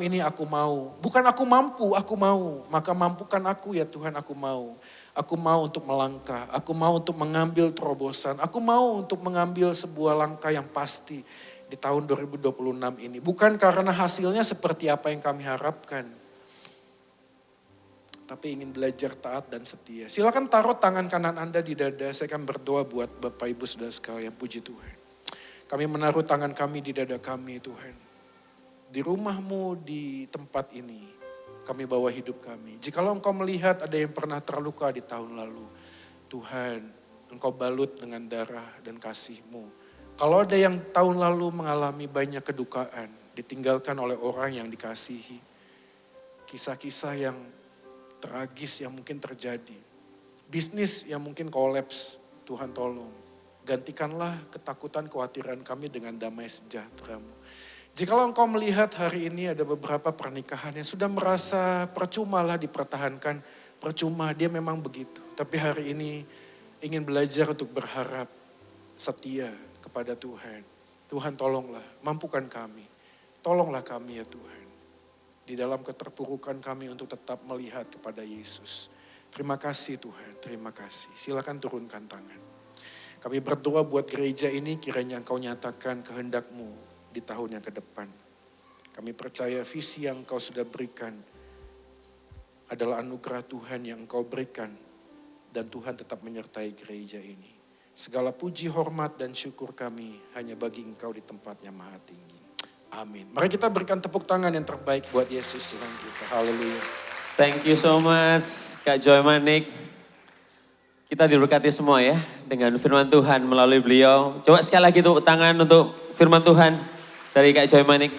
ini aku mau. Bukan aku mampu, aku mau. Maka mampukan aku ya Tuhan, aku mau. Aku mau untuk melangkah, aku mau untuk mengambil terobosan. Aku mau untuk mengambil sebuah langkah yang pasti di tahun 2026 ini. Bukan karena hasilnya seperti apa yang kami harapkan. Tapi ingin belajar taat dan setia. Silakan taruh tangan kanan Anda di dada. Saya akan berdoa buat Bapak Ibu Saudara sekalian. Puji Tuhan. Kami menaruh tangan kami di dada kami Tuhan. Di rumahmu, di tempat ini. Kami bawa hidup kami. Jikalau engkau melihat ada yang pernah terluka di tahun lalu. Tuhan, engkau balut dengan darah dan kasih-Mu. Kalau ada yang tahun lalu mengalami banyak kedukaan. Ditinggalkan oleh orang yang dikasihi. Kisah-kisah yang tragis yang mungkin terjadi. Bisnis yang mungkin kolaps, Tuhan tolong. Gantikanlah ketakutan, kekhawatiran kami dengan damai sejahtera-Mu. Jikalau engkau melihat hari ini ada beberapa pernikahan yang sudah merasa percuma lah dipertahankan. Percuma, dia memang begitu. Tapi hari ini ingin belajar untuk berharap setia kepada Tuhan. Tuhan tolonglah, mampukan kami. Tolonglah kami ya Tuhan. Di dalam keterpurukan kami untuk tetap melihat kepada Yesus. Terima kasih Tuhan, terima kasih. Silakan turunkan tangan. Kami berdoa buat gereja ini kiranya Engkau nyatakan kehendak-Mu di tahun yang ke depan. Kami percaya visi yang Engkau sudah berikan adalah anugerah Tuhan yang Engkau berikan. Dan Tuhan tetap menyertai gereja ini. Segala puji, hormat dan syukur kami hanya bagi Engkau di tempatnya maha tinggi. Amin. Mari kita berikan tepuk tangan yang terbaik buat Yesus Tuhan kita. Haleluya. Thank you so much Kak Joy Manik. Kita diberkati semua ya dengan firman Tuhan melalui beliau. Coba sekali lagi tepuk tangan untuk firman Tuhan dari Kak Joy Manik.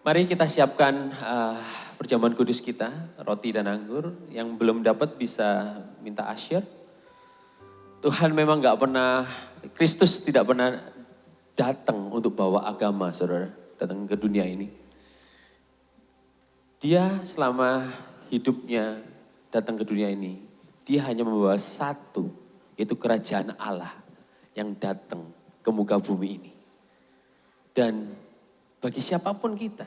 Mari kita siapkan perjamuan kudus kita, roti dan anggur. Yang belum dapat bisa minta asyir. Tuhan memang gak pernah, Kristus tidak pernah datang untuk bawa agama, saudara, datang ke dunia ini. Dia selama hidupnya datang ke dunia ini, dia hanya membawa satu, yaitu kerajaan Allah yang datang ke muka bumi ini. Dan bagi siapapun kita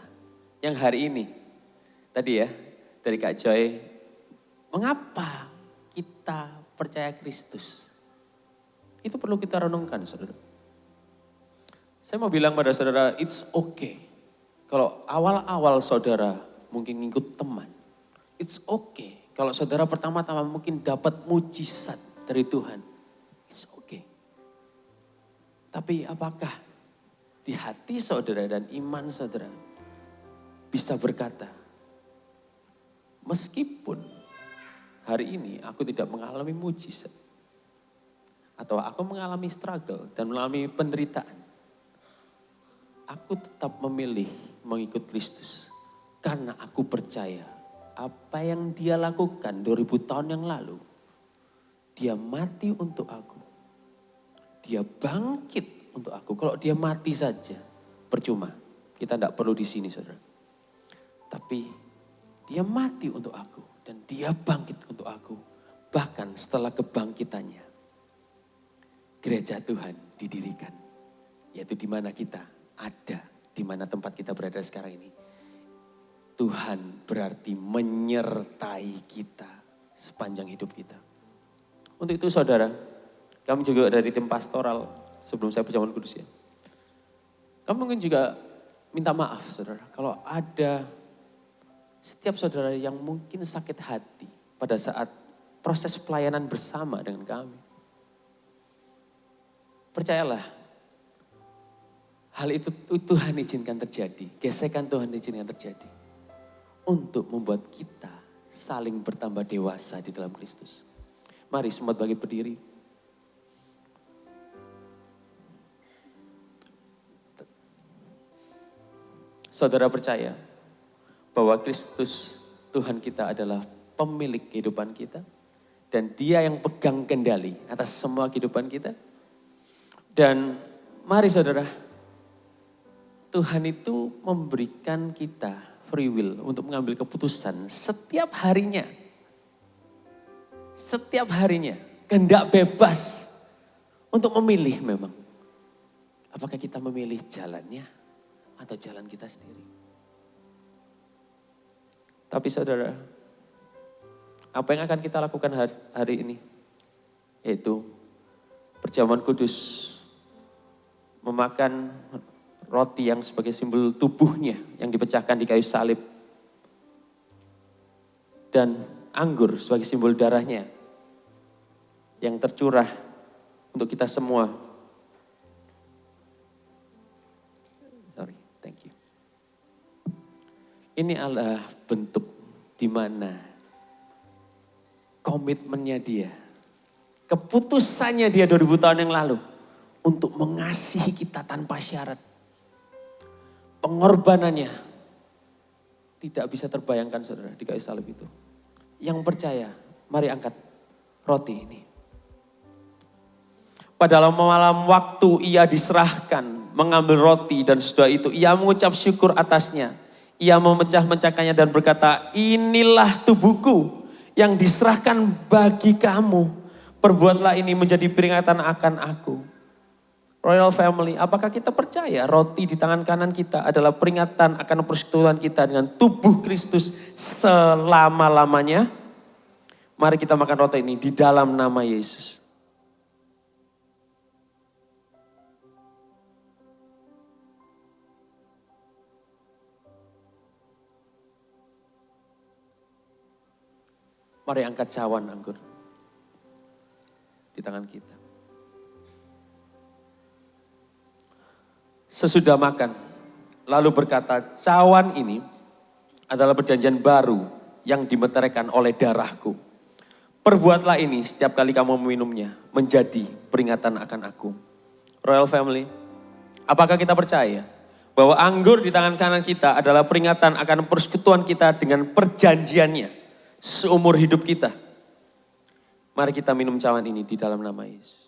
yang hari ini, tadi ya, dari Kak Joy, mengapa kita percaya Kristus? Itu perlu kita renungkan, saudara. Saya mau bilang pada saudara, it's okay. Kalau awal-awal saudara mungkin ngikut teman, it's okay. Kalau saudara pertama-tama mungkin dapat mujizat dari Tuhan, it's okay. Tapi apakah di hati saudara dan iman saudara bisa berkata, meskipun hari ini aku tidak mengalami mujizat, atau aku mengalami struggle dan mengalami penderitaan, aku tetap memilih mengikut Kristus. Karena aku percaya apa yang dia lakukan 2000 tahun yang lalu. Dia mati untuk aku. Dia bangkit untuk aku. Kalau dia mati saja, percuma. Kita tidak perlu di sini, saudara. Tapi dia mati untuk aku dan dia bangkit untuk aku. Bahkan setelah kebangkitannya, gereja Tuhan didirikan. Yaitu di mana kita ada, di mana tempat kita berada sekarang ini. Tuhan berarti menyertai kita sepanjang hidup kita. Untuk itu saudara, kami juga dari tim pastoral sebelum saya perjamuan kudus ya. Kami mungkin juga minta maaf saudara, kalau ada setiap saudara yang mungkin sakit hati pada saat proses pelayanan bersama dengan kami. Percayalah, hal itu Tuhan izinkan terjadi, gesekan Tuhan izinkan terjadi. Untuk membuat kita saling bertambah dewasa di dalam Kristus. Mari semua bangkit berdiri. Saudara percaya bahwa Kristus Tuhan kita adalah pemilik kehidupan kita. Dan dia yang pegang kendali atas semua kehidupan kita. Dan mari saudara, Tuhan itu memberikan kita free will untuk mengambil keputusan setiap harinya. Setiap harinya. Kehendak bebas untuk memilih memang. Apakah kita memilih jalannya atau jalan kita sendiri. Tapi saudara, apa yang akan kita lakukan hari ini? Yaitu perjamuan kudus. Memakan roti yang sebagai simbol tubuhnya yang dipecahkan di kayu salib. Dan anggur sebagai simbol darahnya yang tercurah untuk kita semua. Sorry, thank you. Ini adalah bentuk di mana komitmennya dia, keputusannya dia 2000 tahun yang lalu untuk mengasihi kita tanpa syarat. Pengorbanannya tidak bisa terbayangkan saudara di kayu salib itu. Yang percaya, mari angkat roti ini. Pada malam waktu ia diserahkan mengambil roti dan sesudah itu ia mengucap syukur atasnya. Ia memecah-mecahkannya dan berkata, inilah tubuhku yang diserahkan bagi kamu. Perbuatlah ini menjadi peringatan akan aku. Royal Family, apakah kita percaya roti di tangan kanan kita adalah peringatan akan persekutuan kita dengan tubuh Kristus selama-lamanya? Mari kita makan roti ini di dalam nama Yesus. Mari angkat cawan anggur di tangan kita. Sesudah makan, lalu berkata, cawan ini adalah perjanjian baru yang dimeteraikan oleh darahku. Perbuatlah ini setiap kali kamu meminumnya menjadi peringatan akan aku. Royal Family, apakah kita percaya bahwa anggur di tangan kanan kita adalah peringatan akan persekutuan kita dengan perjanjiannya seumur hidup kita? Mari kita minum cawan ini di dalam nama Yesus.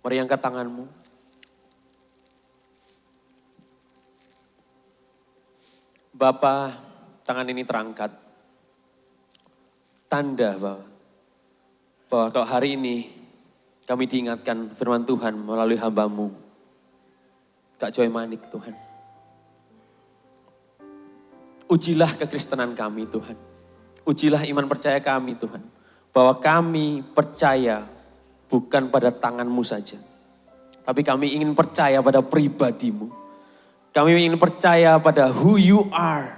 Mari angkat tanganmu. Bapa, tangan ini terangkat. Tanda bahwa kalau hari ini kami diingatkan firman Tuhan melalui hamba-Mu, Kak Joy Manik Tuhan. Ujilah kekristenan kami Tuhan. Ujilah iman percaya kami Tuhan. Bahwa kami percaya bukan pada tangan-Mu saja. Tapi kami ingin percaya pada pribadi-Mu. Kami ingin percaya pada who you are.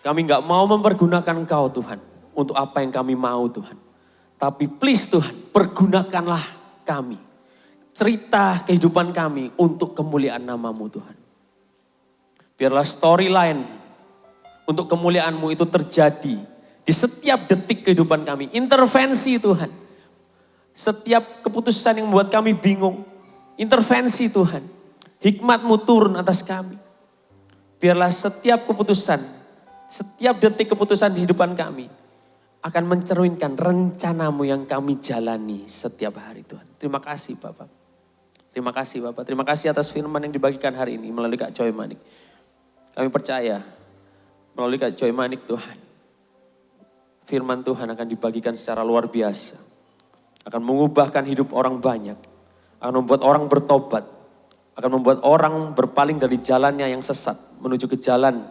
Kami gak mau mempergunakan Engkau Tuhan. Untuk apa yang kami mau Tuhan. Tapi please Tuhan, pergunakanlah kami. Cerita kehidupan kami untuk kemuliaan nama-Mu Tuhan. Biarlah storyline untuk kemuliaan-Mu itu terjadi di setiap detik kehidupan kami. Intervensi Tuhan. Setiap keputusan yang membuat kami bingung, intervensi Tuhan. Hikmat-Mu turun atas kami. Biarlah setiap keputusan setiap detik keputusan di hidupan kami akan mencerminkan rencanamu yang kami jalani setiap hari Tuhan. Terima kasih Bapak. Terima kasih Bapak. Terima kasih atas firman yang dibagikan hari ini melalui Kak Joy Manik. Kami percaya melalui Kak Joy Manik Tuhan, firman Tuhan akan dibagikan secara luar biasa. Akan mengubahkan hidup orang banyak. Akan membuat orang bertobat. Akan membuat orang berpaling dari jalannya yang sesat menuju ke jalan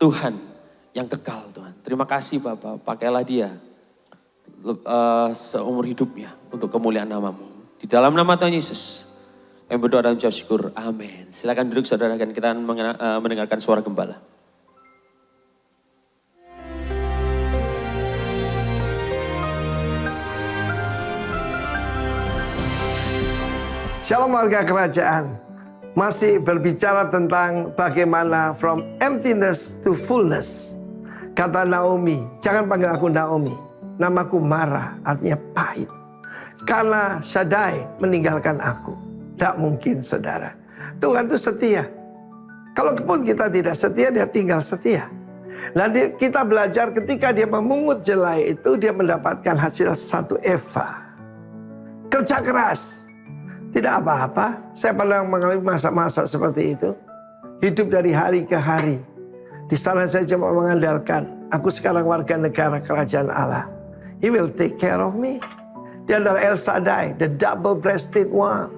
Tuhan yang kekal Tuhan. Terima kasih Bapak, pakailah dia seumur hidupnya untuk kemuliaan namamu. Di dalam nama Tuhan Yesus, kami berdoa dan ucap syukur. Amin. Silakan duduk saudara, dan kita mendengarkan suara gembala. Shalom warga kerajaan. Masih berbicara tentang bagaimana from emptiness to fullness. Kata Naomi, jangan panggil aku Naomi. Namaku Mara, artinya pahit. Karena Shaddai meninggalkan aku. Tidak mungkin saudara. Tuhan itu setia. Kalau pun kita tidak setia, dia tinggal setia. Nanti kita belajar ketika dia memungut jelai itu, dia mendapatkan hasil 1 eva. Kerja keras. Tidak apa-apa, saya pernah mengalami masa-masa seperti itu. Hidup dari hari ke hari. Di sana saya cuma mengandalkan, aku sekarang warga negara kerajaan Allah. He will take care of me. Dia adalah El Shaddai, the double-breasted one.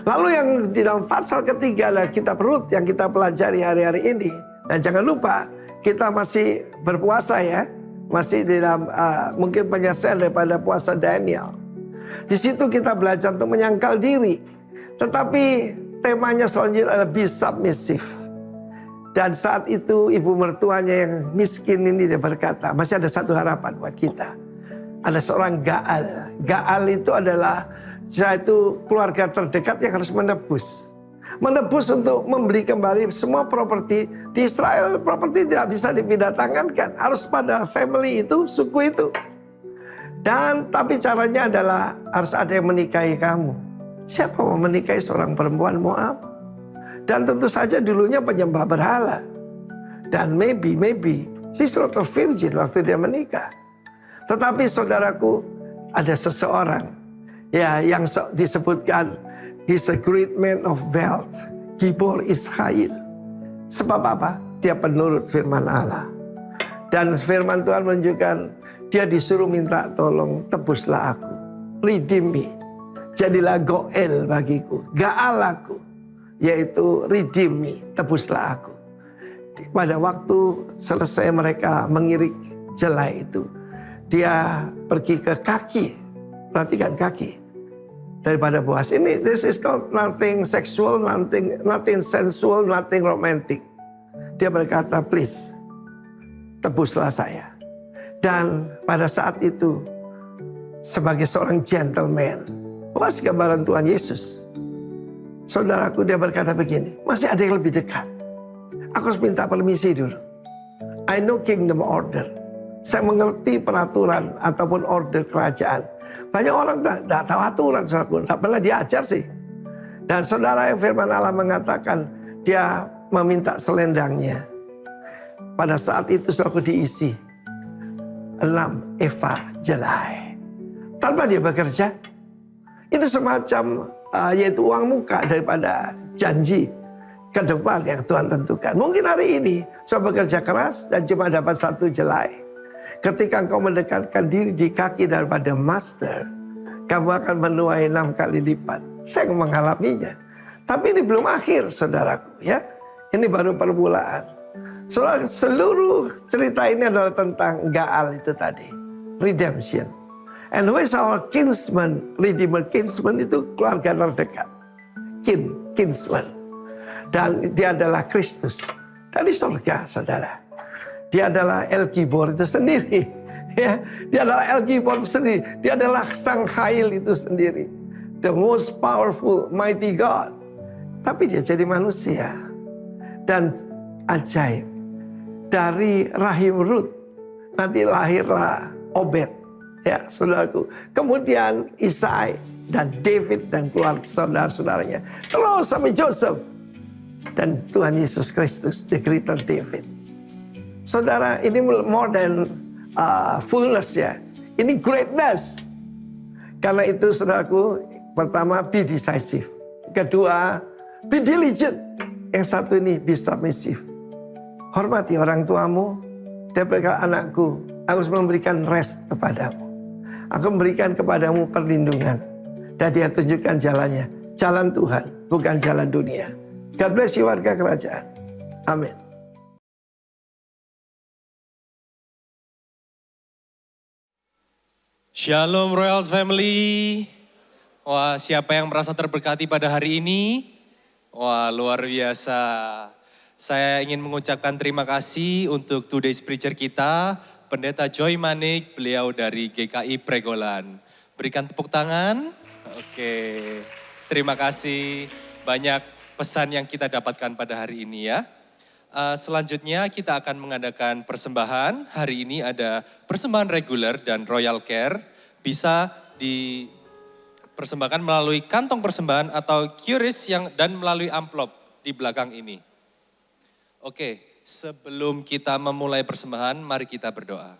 Lalu yang di dalam pasal ketiga adalah kitab Rut yang kita pelajari hari-hari ini. Dan jangan lupa, kita masih berpuasa ya. Masih di dalam mungkin penyelesaian daripada puasa Daniel. Di situ kita belajar untuk menyangkal diri. Tetapi temanya selanjutnya adalah be submissive. Dan saat itu ibu mertuanya yang miskin ini dia berkata, masih ada satu harapan buat kita. Ada seorang Gaal. Gaal itu adalah yaitu keluarga terdekat yang harus menebus. Menebus untuk membeli kembali semua properti. Di Israel properti tidak bisa dipindah-tangankan. Harus pada family itu, suku itu. Dan tapi caranya adalah harus ada yang menikahi kamu. Siapa mau menikahi seorang perempuan Moab? Dan tentu saja dulunya penyembah berhala. Dan maybe she's not a virgin waktu dia menikah. Tetapi saudaraku, ada seseorang ya yang disebutkan he's a great man of wealth, Gibor Israel. Sebab apa? Dia penurut firman Allah. Dan firman Tuhan menunjukkan dia disuruh minta tolong, tebuslah aku, redeem me. Jadilah Goel bagiku, Gaal aku, yaitu redeem me, tebuslah aku. Pada waktu selesai mereka mengirik jelai itu, dia pergi ke kaki, perhatikan kaki daripada Boaz. Ini this is not nothing sexual, nothing sensual, nothing romantic. Dia berkata, please, tebuslah saya. Dan pada saat itu, sebagai seorang gentleman, Boaz gambaran Tuhan Yesus. Saudaraku, dia berkata begini, masih ada yang lebih dekat. Aku harus minta permisi dulu. I know kingdom order. Saya mengerti peraturan ataupun order kerajaan. Banyak orang tidak tahu aturan, saudaraku. Tidak pernah diajar sih. Dan saudara yang firman Allah mengatakan, dia meminta selendangnya. Pada saat itu saudaraku diisi 6 eva jelai. Tanpa dia bekerja. Itu semacam yaitu uang muka daripada janji ke depan yang Tuhan tentukan. Mungkin hari ini saya bekerja keras dan cuma dapat 1 jelai. Ketika engkau mendekatkan diri di kaki daripada master, kamu akan menuai 6 kali lipat. Saya mengalaminya. Tapi ini belum akhir saudaraku ya. Ini baru permulaan. Seluruh cerita ini adalah tentang Gaal itu tadi. Redemption. And who is our kinsman? Redeemer, kinsman itu keluarga terdekat. Kinsman. Dan dia adalah Kristus. Dari surga saudara. Dia adalah El Gibor itu sendiri. Ya, dia adalah El Gibor itu sendiri. Dia adalah Sang Khail itu sendiri. The most powerful, mighty God. Tapi dia jadi manusia. Dan ajaib. Dari rahim Rut nanti lahirlah Obed, ya saudaraku. Kemudian Isai dan David dan keluarga saudara-saudaranya. Terus sampai Joseph dan Tuhan Yesus Kristus, the greater David. Saudara, ini more than fullness ya. Ini greatness. Karena itu saudaraku, pertama be decisive. Kedua, be diligent. Yang satu ini be submissive. Hormati orang tuamu. Dia berkata, anakku, aku harus memberikan rest kepadamu. Aku memberikan kepadamu perlindungan. Dan dia tunjukkan jalannya. Jalan Tuhan, bukan jalan dunia. God bless you warga kerajaan. Amin. Shalom Royals Family. Wah, siapa yang merasa terberkati pada hari ini? Wah, luar biasa. Saya ingin mengucapkan terima kasih untuk Today's Preacher kita, Pendeta Joy Manik, beliau dari GKI Pregolan. Berikan tepuk tangan. Oke, terima kasih. Banyak pesan yang kita dapatkan pada hari ini ya. Selanjutnya kita akan mengadakan persembahan. Hari ini ada persembahan reguler dan Royal Care. Bisa dipersembahkan melalui kantong persembahan atau QRIS dan melalui amplop di belakang ini. Oke, sebelum kita memulai persembahan, mari kita berdoa.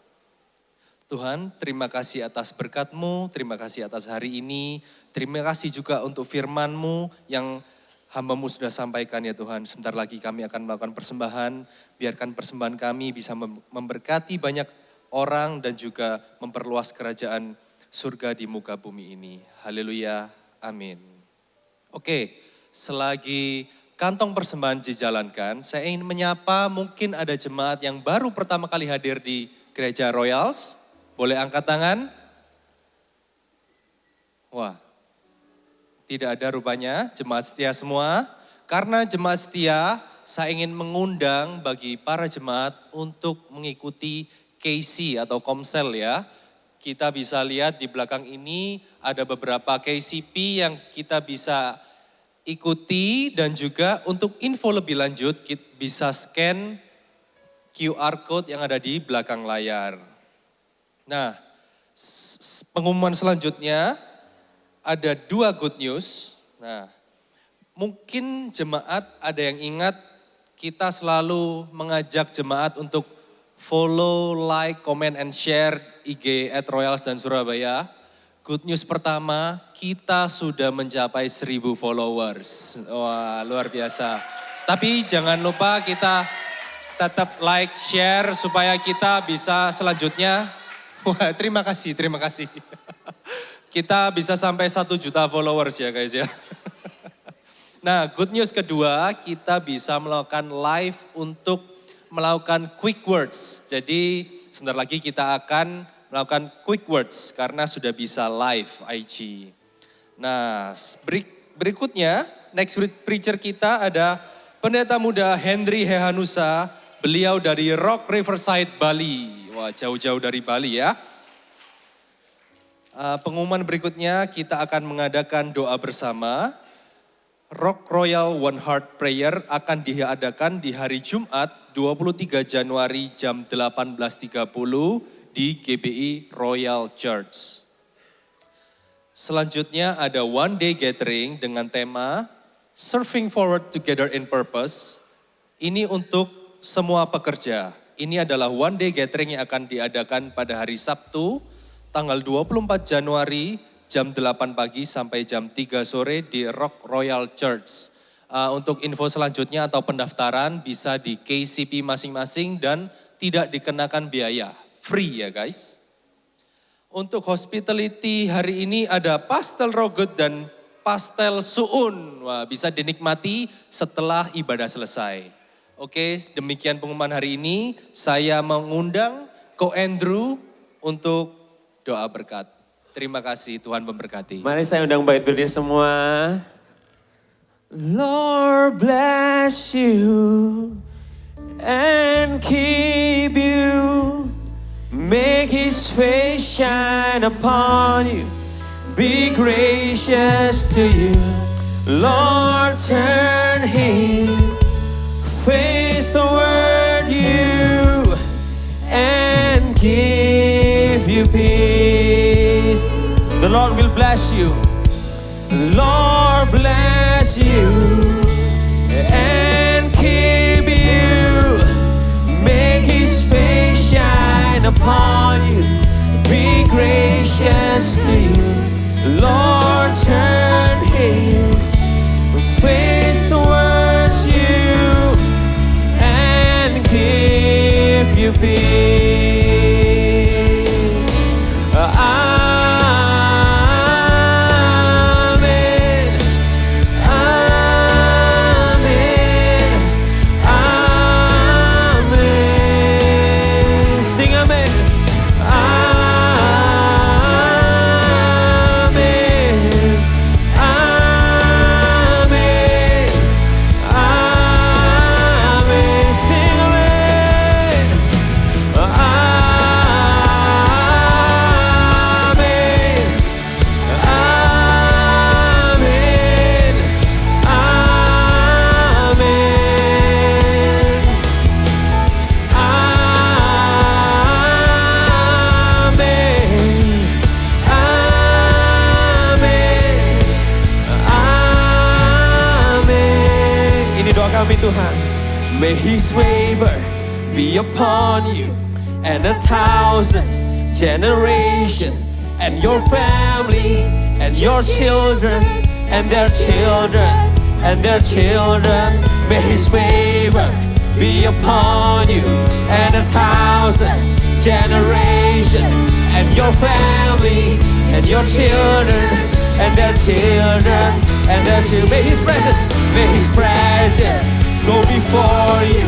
Tuhan, terima kasih atas berkat-Mu, terima kasih atas hari ini, terima kasih juga untuk firman-Mu yang hamba-Mu sudah sampaikan ya Tuhan. Sebentar lagi kami akan melakukan persembahan, biarkan persembahan kami bisa memberkati banyak orang dan juga memperluas kerajaan surga di muka bumi ini. Haleluya, amin. Oke, selagi kantong persembahan dijalankan, saya ingin menyapa mungkin ada jemaat yang baru pertama kali hadir di Gereja Royals. Boleh angkat tangan? Wah, tidak ada rupanya jemaat setia semua. Karena jemaat setia, saya ingin mengundang bagi para jemaat untuk mengikuti KC atau Komsel ya. Kita bisa lihat di belakang ini ada beberapa KCP yang kita bisa ikuti dan juga untuk info lebih lanjut kita bisa scan QR code yang ada di belakang layar. Nah, pengumuman selanjutnya ada 2 good news. Nah, mungkin jemaat ada yang ingat kita selalu mengajak jemaat untuk follow, like, comment, and share IG @Royals dan Surabaya. Good news pertama, kita sudah mencapai 1000 followers. Wah, luar biasa. Tapi jangan lupa kita tetap like, share supaya kita bisa selanjutnya. Wah, terima kasih. Kita bisa sampai 1 juta followers ya guys ya. Nah, good news kedua, kita bisa melakukan live untuk melakukan quick words. Jadi sebentar lagi kita akan melakukan quick words karena sudah bisa live IG. Nah, berikutnya next preacher kita ada pendeta muda Henry Hehanusa, beliau dari Rock Riverside, Bali. Wah, jauh-jauh dari Bali ya. Pengumuman berikutnya kita akan mengadakan doa bersama. Rock Royal One Heart Prayer akan diadakan di hari Jumat 23 Januari jam 18.30 di GBI Royal Church. Selanjutnya ada One Day Gathering dengan tema Serving Forward Together in Purpose. Ini untuk semua pekerja. Ini adalah One Day Gathering yang akan diadakan pada hari Sabtu, tanggal 24 Januari, jam 8 pagi sampai jam 3 sore di Rock Royal Church. Untuk info selanjutnya atau pendaftaran bisa di KCP masing-masing dan tidak dikenakan biaya. Free ya guys. Untuk hospitality hari ini ada pastel roget dan pastel suun. Wah, bisa dinikmati setelah ibadah selesai. Oke, demikian pengumuman hari ini. Saya mengundang Ko Andrew untuk doa berkat. Terima kasih, Tuhan memberkati. Mari saya undang bait berdiri semua. Lord bless you and keep you. Make His face shine upon you. Be gracious to you. Lord turn His face toward you and give you peace. The Lord will bless you. Lord bless you and keep you. Make His upon you, be gracious to you. Lord, turn His face towards you and give you peace. Amen. Amen. Amen. Sing amen. Amen. Amen. Amen. Sing amen. Amen. Amen. Amin. Ini doa kami Tuhan. May His favor be upon you and 1,000 generations and your family and your children and their children and their children. May His favor be upon you and 1,000 generations and your family and your children and their children and their children. May His presence go before you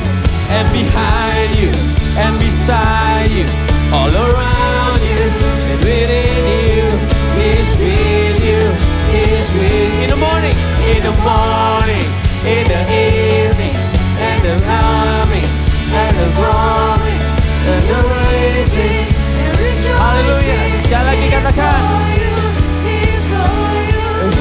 and behind you and beside you, all around you and within you. He's with you, He's with you. In the morning, in the morning, in the evening, and the coming, and the growing, and the rising. Hallelujah. Sekali lagi katakan.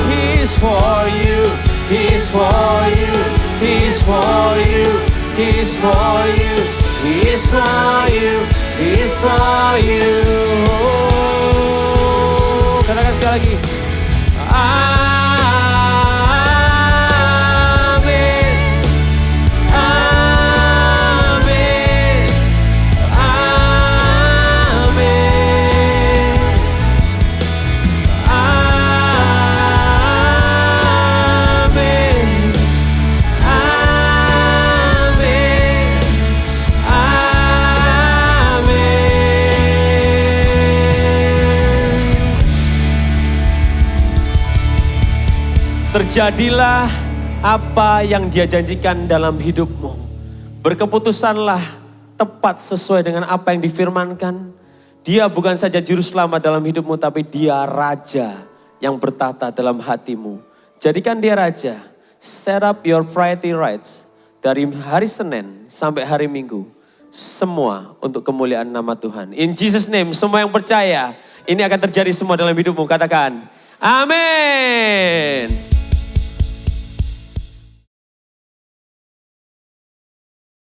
He's for you, He's for you, He's for you, He's for you, He's for you, He's for you. Katakan sekali lagi. Amin. Amin. Amin. Amin. Amin. Amin. Terjadilah apa yang Dia janjikan dalam hidupmu. Berkeputusanlah tepat sesuai dengan apa yang difirmankan. Dia bukan saja juru selamat dalam hidupmu, tapi Dia Raja yang bertata dalam hatimu. Jadikan Dia Raja. Set up your priority rights. Dari hari Senin sampai hari Minggu. Semua untuk kemuliaan nama Tuhan. In Jesus name, semua yang percaya, ini akan terjadi semua dalam hidupmu. Katakan, amin.